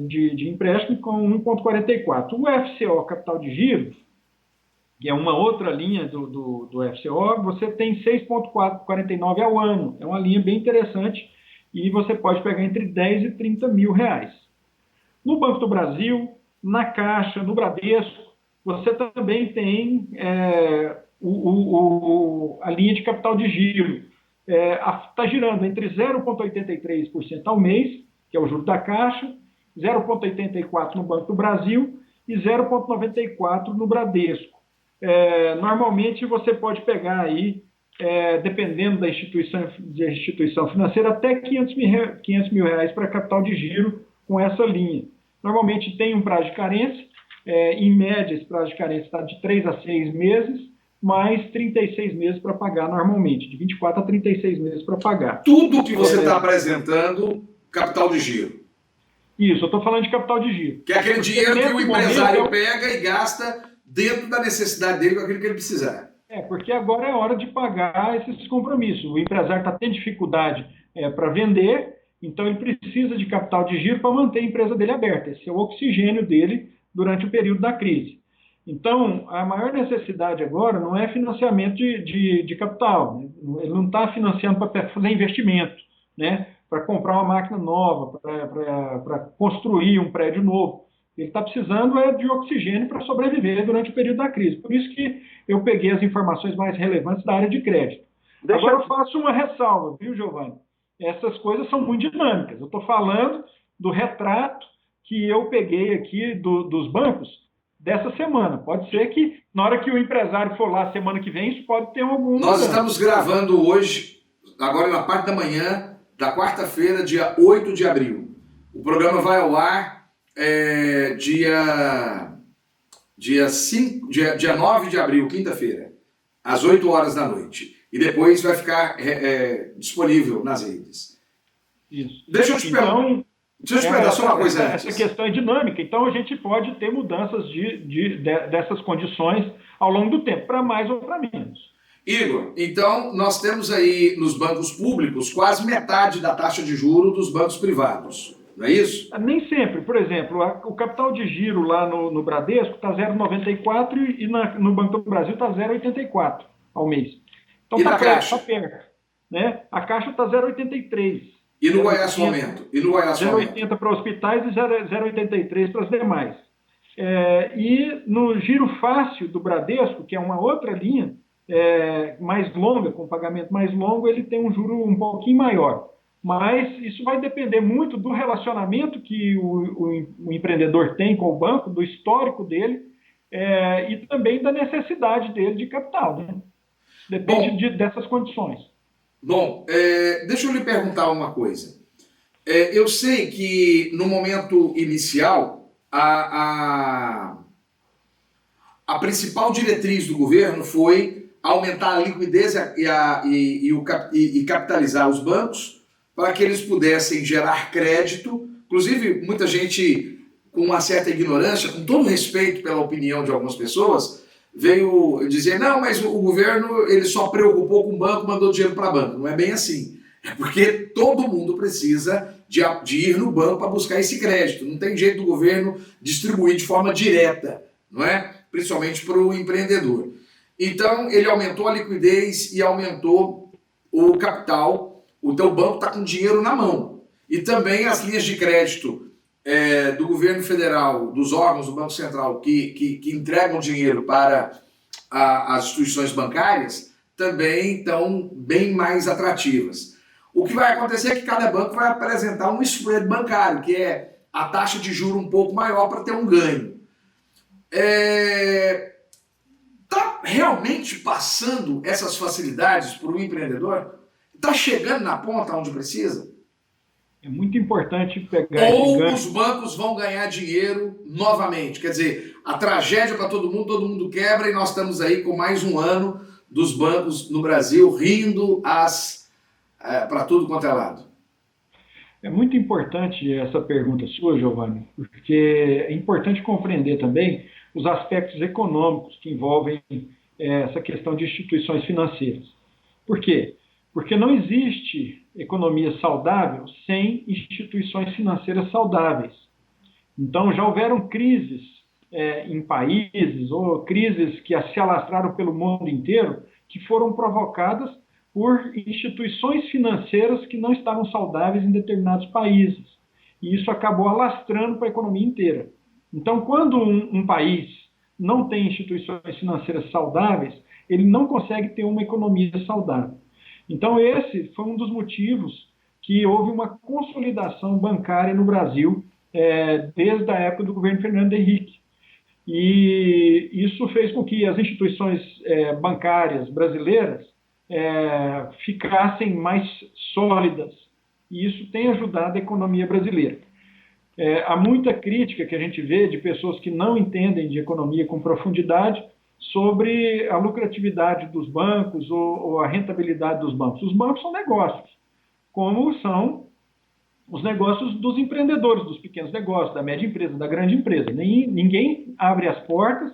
de empréstimo com 1,44. O FCO, capital de giro, que é uma outra linha do FCO, você tem 6,49 ao ano. É uma linha bem interessante e você pode pegar entre 10 e 30 mil reais. No Banco do Brasil, na Caixa, no Bradesco, você também tem a linha de capital de giro. Está girando entre 0,83% ao mês, que é o juro da Caixa, 0,84% no Banco do Brasil e 0,94% no Bradesco. Normalmente você pode pegar aí, dependendo da instituição financeira, até 500 mil reais para capital de giro com essa linha. Normalmente tem um prazo de carência, em média esse prazo de carência está de 3 a 6 meses, mais 36 meses para pagar normalmente, de 24 a 36 meses para pagar. Tudo que você está apresentando, capital de giro. Isso, eu estou falando de capital de giro. Que é aquele dinheiro que o empresário pega e gasta dentro da necessidade dele com aquilo que ele precisar. Porque agora é hora de pagar esses compromissos. O empresário está tendo dificuldade para vender, então ele precisa de capital de giro para manter a empresa dele aberta. Esse é o oxigênio dele durante o período da crise. Então, a maior necessidade agora não é financiamento de capital. Né? Ele não está financiando para fazer investimento, né? Para comprar uma máquina nova, para construir um prédio novo. Ele está precisando de oxigênio para sobreviver durante o período da crise. Por isso que eu peguei as informações mais relevantes da área de crédito. Agora eu faço uma ressalva, viu, Giovanni? Essas coisas são muito dinâmicas. Eu estou falando do retrato que eu peguei aqui dos bancos dessa semana. Pode ser que, na hora que o empresário for lá semana que vem, isso pode ter algum... Nós estamos gravando hoje, agora na parte da manhã, da quarta-feira, dia 8 de abril. O programa vai ao ar dia 9 de abril, quinta-feira, às 8 horas da noite. E depois vai ficar disponível nas redes. Isso. Deixa eu te perguntar. Deixa eu te perguntar só uma coisa antes. Essa questão é dinâmica, então a gente pode ter mudanças dessas condições ao longo do tempo, para mais ou para menos. Igor, então nós temos aí nos bancos públicos quase metade da taxa de juros dos bancos privados, não é isso? Nem sempre. Por exemplo, o capital de giro lá no Bradesco está 0,94 e no Banco do Brasil está 0,84 ao mês. Então está perto. Né? A Caixa está 0,83. E no Goiás Fomento? 0,80 para hospitais e 0,83 para as demais. E no giro fácil do Bradesco, que é uma outra linha mais longa, com pagamento mais longo, ele tem um juro um pouquinho maior. Mas isso vai depender muito do relacionamento que o empreendedor tem com o banco, do histórico dele, e também da necessidade dele de capital. Né? Depende dessas condições. Bom, deixa eu lhe perguntar uma coisa. Eu sei que no momento inicial, a principal diretriz do governo foi aumentar a liquidez e capitalizar os bancos para que eles pudessem gerar crédito. Inclusive, muita gente com uma certa ignorância, com todo respeito pela opinião de algumas pessoas, veio dizer, não, mas o governo ele só preocupou com o banco, mandou dinheiro para banco. Não é bem assim. É porque todo mundo precisa de ir no banco para buscar esse crédito. Não tem jeito do governo distribuir de forma direta, não é? Principalmente para o empreendedor. Então, ele aumentou a liquidez e aumentou o capital. O teu banco está com dinheiro na mão. E também as linhas de crédito do governo federal, dos órgãos do Banco Central que entregam dinheiro para as instituições bancárias também estão bem mais atrativas. O que vai acontecer é que cada banco vai apresentar um spread bancário, que é a taxa de juro um pouco maior para ter um ganho. Está realmente passando essas facilidades para o empreendedor? Está chegando na ponta onde precisa? É muito importante pegar Ou esse ganho. os bancos vão ganhar dinheiro novamente? Quer dizer, a tragédia para todo mundo quebra e nós estamos aí com mais um ano dos bancos no Brasil rindo para tudo quanto é lado. É muito importante essa pergunta sua, Giovanni, porque é importante compreender também os aspectos econômicos que envolvem essa questão de instituições financeiras. Por quê? Porque não existe economia saudável sem instituições financeiras saudáveis. Então, já houveram crises em países, ou crises que se alastraram pelo mundo inteiro, que foram provocadas por instituições financeiras que não estavam saudáveis em determinados países. E isso acabou alastrando para a economia inteira. Então, quando um país não tem instituições financeiras saudáveis, ele não consegue ter uma economia saudável. Então, esse foi um dos motivos que houve uma consolidação bancária no Brasil desde a época do governo Fernando Henrique. E isso fez com que as instituições bancárias brasileiras ficassem mais sólidas. E isso tem ajudado a economia brasileira. Há muita crítica que a gente vê de pessoas que não entendem de economia com profundidade sobre a lucratividade dos bancos ou a rentabilidade dos bancos. Os bancos são negócios, como são os negócios dos empreendedores, dos pequenos negócios, da média empresa, da grande empresa. Ninguém abre as portas,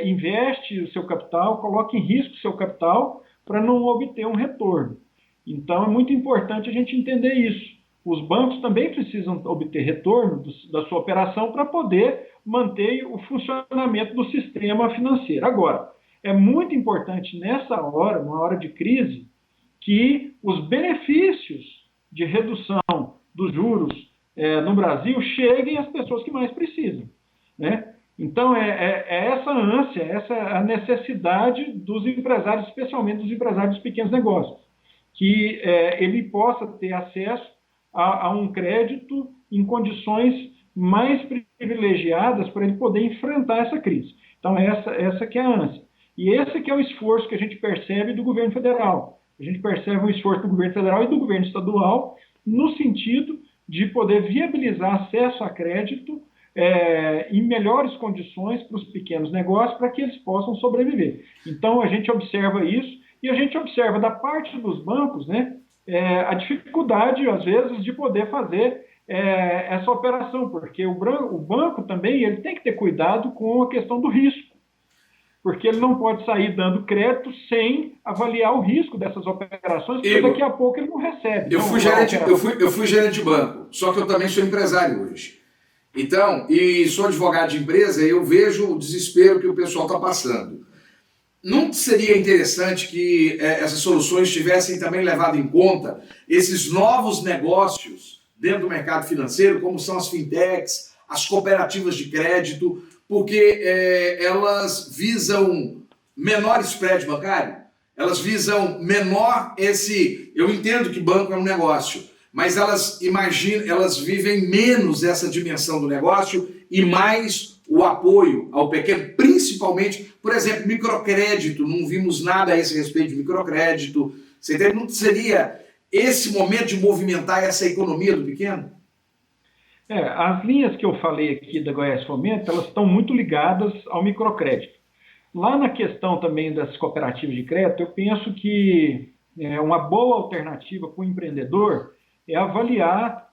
investe o seu capital, coloca em risco o seu capital para não obter um retorno. Então, é muito importante a gente entender isso. Os bancos também precisam obter retorno da sua operação para poder manter o funcionamento do sistema financeiro. Agora, é muito importante nessa hora, uma hora de crise, que os benefícios de redução dos juros no Brasil cheguem às pessoas que mais precisam, né? Então, essa ânsia, essa a necessidade dos empresários, especialmente dos empresários dos pequenos negócios, que ele possa ter acesso a um crédito em condições mais privilegiadas para ele poder enfrentar essa crise. Então, essa que é a ânsia. E esse que é o esforço que a gente percebe do governo federal. A gente percebe um esforço do governo federal e do governo estadual no sentido de poder viabilizar acesso a crédito em melhores condições para os pequenos negócios para que eles possam sobreviver. Então, a gente observa isso e a gente observa da parte dos bancos, né, a dificuldade, às vezes, de poder fazer essa operação, porque o banco também ele tem que ter cuidado com a questão do risco, porque ele não pode sair dando crédito sem avaliar o risco dessas operações, porque daqui a pouco ele não recebe. Eu fui gerente de banco, só que eu também sou empresário hoje. Então, e sou advogado de empresa, eu vejo o desespero que o pessoal está passando. Não seria interessante que essas soluções tivessem também levado em conta esses novos negócios dentro do mercado financeiro, como são as fintechs, as cooperativas de crédito, porque elas visam menor spread bancário, elas visam menor eu entendo que banco é um negócio, mas elas vivem menos essa dimensão do negócio e mais o apoio ao pequeno, principalmente, por exemplo, microcrédito, não vimos nada a esse respeito de microcrédito. Você entende? Não seria esse momento de movimentar essa economia do pequeno? As linhas que eu falei aqui da Goiás Fomento, elas estão muito ligadas ao microcrédito. Lá na questão também das cooperativas de crédito, eu penso que uma boa alternativa para o empreendedor é avaliar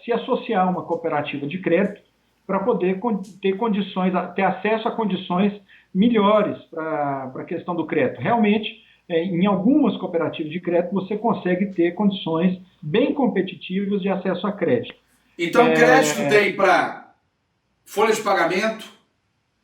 se associar a uma cooperativa de crédito para poder ter acesso a condições melhores para a questão do crédito. Realmente, em algumas cooperativas de crédito, você consegue ter condições bem competitivas de acesso a crédito. Então, crédito tem para folha de pagamento,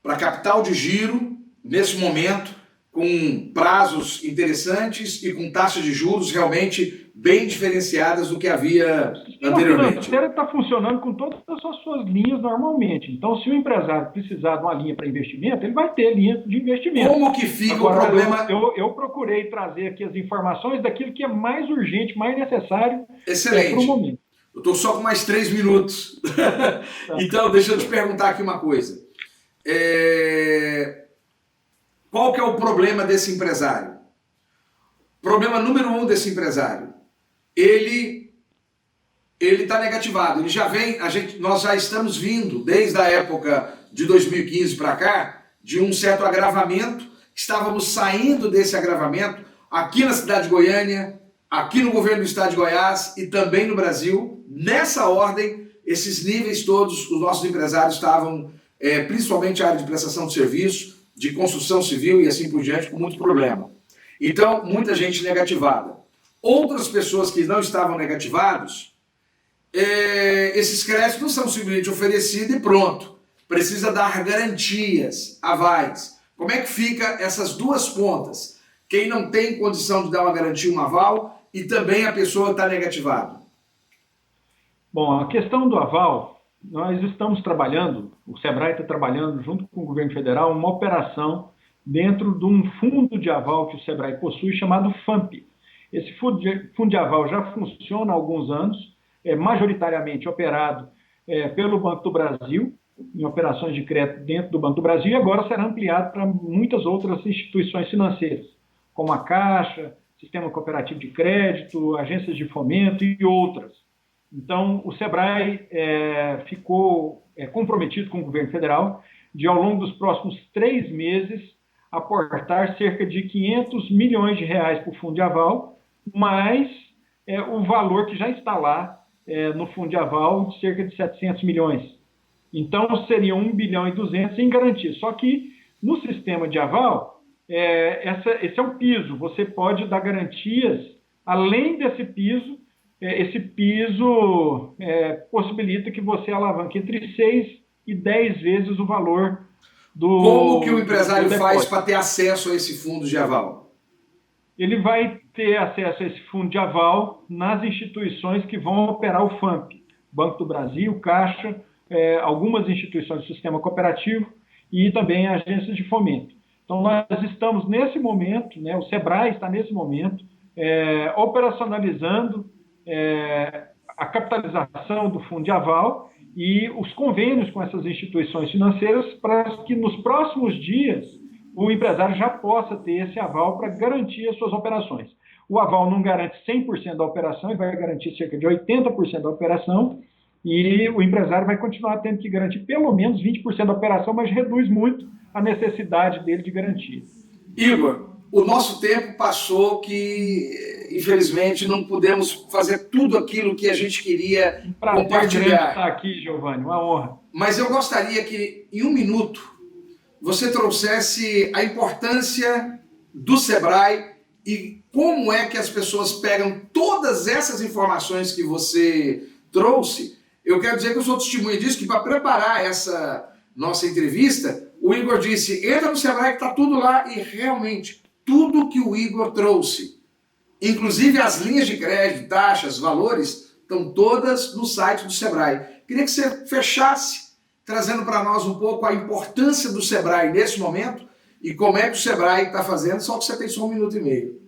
para capital de giro, nesse momento, com prazos interessantes e com taxas de juros realmente bem diferenciadas do que havia anteriormente. O financeiro está funcionando com todas as suas linhas normalmente. Então, se o empresário precisar de uma linha para investimento, ele vai ter linha de investimento. Como que fica agora, o problema? Eu procurei trazer aqui as informações daquilo que é mais urgente, mais necessário para o momento. Eu estou só com mais 3 minutos. Então, deixa eu te perguntar aqui uma coisa. Qual que é o problema desse empresário? Problema número 1 desse empresário. Ele está negativado. Ele já vem, nós já estamos vindo, desde a época de 2015 para cá, de um certo agravamento. Estávamos saindo desse agravamento aqui na cidade de Goiânia, aqui no governo do estado de Goiás e também no Brasil. Nessa ordem, esses níveis todos, os nossos empresários estavam, principalmente a área de prestação de serviço, de construção civil e assim por diante, com muito problema. Então, muita gente negativada. Outras pessoas que não estavam negativados, esses créditos não são simplesmente oferecidos e pronto. Precisa dar garantias, avais. Como é que fica essas duas pontas? Quem não tem condição de dar uma garantia, um aval, e também a pessoa está negativada. Bom, a questão do aval, nós estamos trabalhando, o SEBRAE está trabalhando junto com o governo federal, uma operação dentro de um fundo de aval que o SEBRAE possui chamado FAMP. Esse fundo de aval já funciona há alguns anos, é majoritariamente operado pelo Banco do Brasil, em operações de crédito dentro do Banco do Brasil, e agora será ampliado para muitas outras instituições financeiras, como a Caixa, Sistema Cooperativo de Crédito, agências de fomento e outras. Então, o SEBRAE ficou comprometido com o governo federal de, ao longo dos próximos 3 meses, aportar cerca de 500 milhões de reais para o fundo de aval, mais o valor que já está lá no fundo de aval, de cerca de 700 milhões. Então, seriam 1 bilhão e 200 em garantia. Só que, no sistema de aval, esse é o piso. Você pode dar garantias além desse piso. Esse piso possibilita que você alavanque entre 6 e 10 vezes o valor do... Como que o empresário faz para ter acesso a esse fundo de aval? Ele vai ter acesso a esse fundo de aval nas instituições que vão operar o FAMP. Banco do Brasil, Caixa, algumas instituições do sistema cooperativo e também agências de fomento. Então, nós estamos nesse momento, o SEBRAE está nesse momento, operacionalizando a capitalização do fundo de aval e os convênios com essas instituições financeiras para que nos próximos dias o empresário já possa ter esse aval para garantir as suas operações. O aval não garante 100% da operação, ele vai garantir cerca de 80% da operação e o empresário vai continuar tendo que garantir pelo menos 20% da operação, mas reduz muito a necessidade dele de garantia. Igor, o nosso tempo passou que, infelizmente, não pudemos fazer tudo aquilo que a gente queria compartilhar. Estar aqui, Giovanni, uma honra. Mas eu gostaria que, em 1 minuto, você trouxesse a importância do SEBRAE e como é que as pessoas pegam todas essas informações que você trouxe. Eu quero dizer que eu sou testemunha disso, que para preparar essa nossa entrevista, o Igor disse, entra no SEBRAE que está tudo lá, e realmente, tudo que o Igor trouxe, inclusive as linhas de crédito, taxas, valores, estão todas no site do SEBRAE. Queria que você fechasse, trazendo para nós um pouco a importância do SEBRAE nesse momento e como é que o SEBRAE está fazendo, só que você tem só 1 minuto e meio.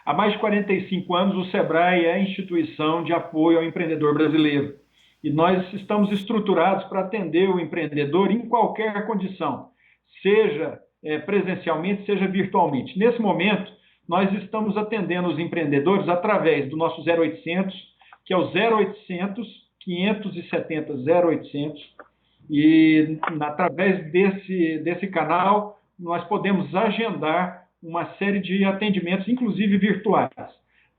Há mais de 45 anos, o SEBRAE é a instituição de apoio ao empreendedor brasileiro. E nós estamos estruturados para atender o empreendedor em qualquer condição, seja presencialmente, seja virtualmente. Nesse momento, nós estamos atendendo os empreendedores através do nosso 0800, que é o 0800 570 0800, e através desse canal nós podemos agendar uma série de atendimentos, inclusive virtuais.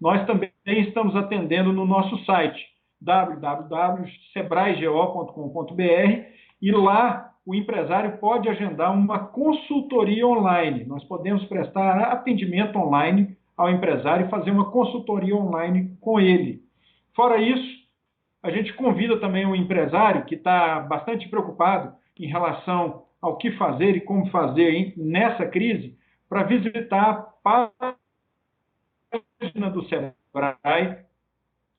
Nós também estamos atendendo no nosso site www.sebraego.com.br e lá o empresário pode agendar uma consultoria online. Nós podemos prestar atendimento online ao empresário e fazer uma consultoria online com ele. Fora isso, a gente convida também o empresário que está bastante preocupado em relação ao que fazer e como fazer nessa crise, para visitar a página do Sebrae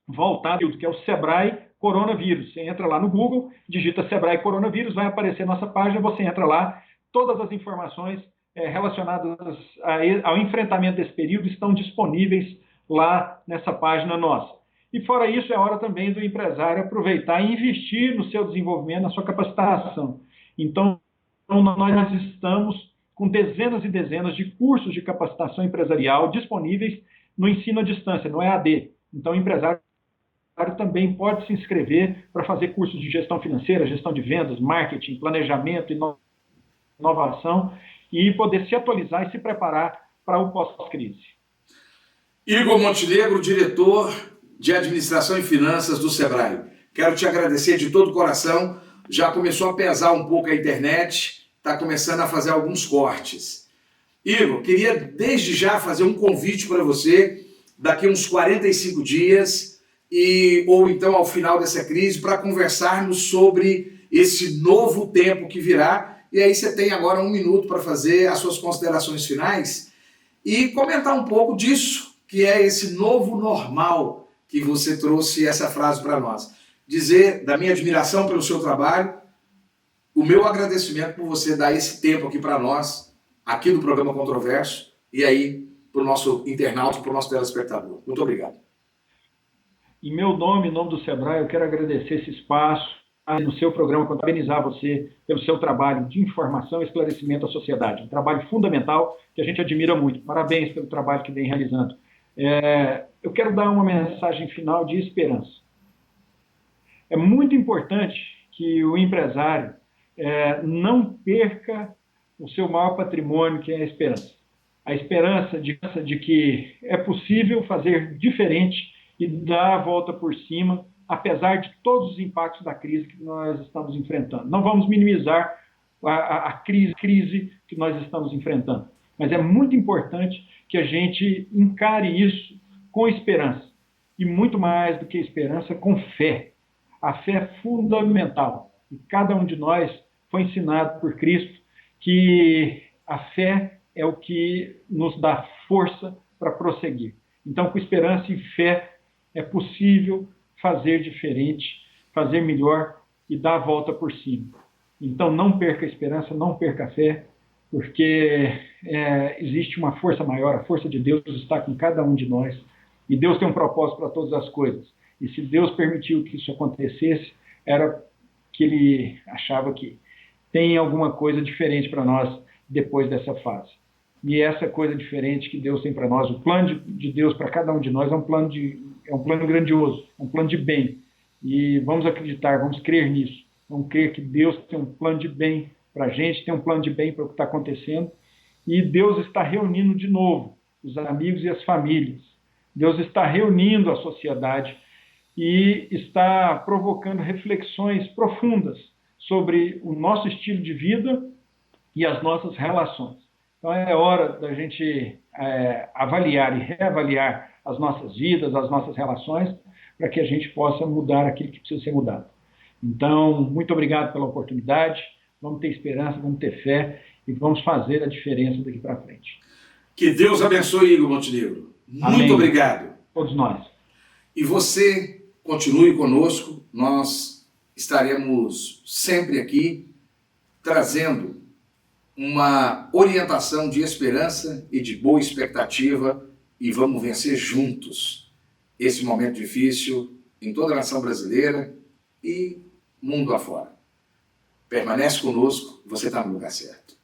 voltado, que é o Sebrae Coronavírus. Você entra lá no Google, digita Sebrae Coronavírus, vai aparecer nossa página, você entra lá, todas as informações relacionadas ao enfrentamento desse período estão disponíveis lá nessa página nossa. E fora isso, é hora também do empresário aproveitar e investir no seu desenvolvimento, na sua capacitação. Então, nós estamos com dezenas e dezenas de cursos de capacitação empresarial disponíveis no ensino à distância, no EAD. Então, o empresário também pode se inscrever para fazer cursos de gestão financeira, gestão de vendas, marketing, planejamento, inovação e poder se atualizar e se preparar para o pós-crise. Igor Montenegro, diretor de Administração e Finanças do Sebrae. Quero te agradecer de todo o coração. Já começou a pesar um pouco a internet, está começando a fazer alguns cortes. Igor, queria desde já fazer um convite para você, daqui a uns 45 dias, ou então ao final dessa crise, para conversarmos sobre esse novo tempo que virá. E aí você tem agora 1 minuto para fazer as suas considerações finais e comentar um pouco disso, que é esse novo normal que você trouxe essa frase para nós. Dizer da minha admiração pelo seu trabalho, o meu agradecimento por você dar esse tempo aqui para nós, aqui no programa Controverso, e aí para o nosso internauta, para o nosso telespectador. Muito obrigado. Em meu nome, em nome do Sebrae, eu quero agradecer esse espaço no seu programa, parabenizar você pelo seu trabalho de informação e esclarecimento à sociedade. Um trabalho fundamental que a gente admira muito. Parabéns pelo trabalho que vem realizando. Eu quero dar uma mensagem final de esperança. É muito importante que o empresário não perca o seu maior patrimônio, que é a esperança. A esperança de que é possível fazer diferente e dar a volta por cima, apesar de todos os impactos da crise que nós estamos enfrentando. Não vamos minimizar a crise que nós estamos enfrentando, mas é muito importante que a gente encare isso com esperança, e muito mais do que esperança, com fé. A fé é fundamental, e cada um de nós foi ensinado por Cristo que a fé é o que nos dá força para prosseguir. Então, com esperança e fé, é possível fazer diferente, fazer melhor e dar a volta por cima. Então, não perca a esperança, não perca a fé, porque existe uma força maior, a força de Deus está com cada um de nós, e Deus tem um propósito para todas as coisas. E se Deus permitiu que isso acontecesse, era que Ele achava que tem alguma coisa diferente para nós depois dessa fase. E essa coisa diferente que Deus tem para nós, o plano de Deus para cada um de nós é um plano grandioso, é um plano de bem. E vamos acreditar, vamos crer nisso. Vamos crer que Deus tem um plano de bem para a gente, tem um plano de bem para o que está acontecendo. E Deus está reunindo de novo os amigos e as famílias. Deus está reunindo a sociedade e está provocando reflexões profundas sobre o nosso estilo de vida e as nossas relações. Então é hora da gente avaliar e reavaliar as nossas vidas, as nossas relações, para que a gente possa mudar aquilo que precisa ser mudado. Então, muito obrigado pela oportunidade, vamos ter esperança, vamos ter fé e vamos fazer a diferença daqui para frente. Que Deus abençoe, Igor Montenegro. Amém. Muito obrigado. Todos nós. E você continue conosco, nós estaremos sempre aqui trazendo uma orientação de esperança e de boa expectativa, e vamos vencer juntos esse momento difícil em toda a nação brasileira e mundo afora. Permanece conosco, você está no lugar certo.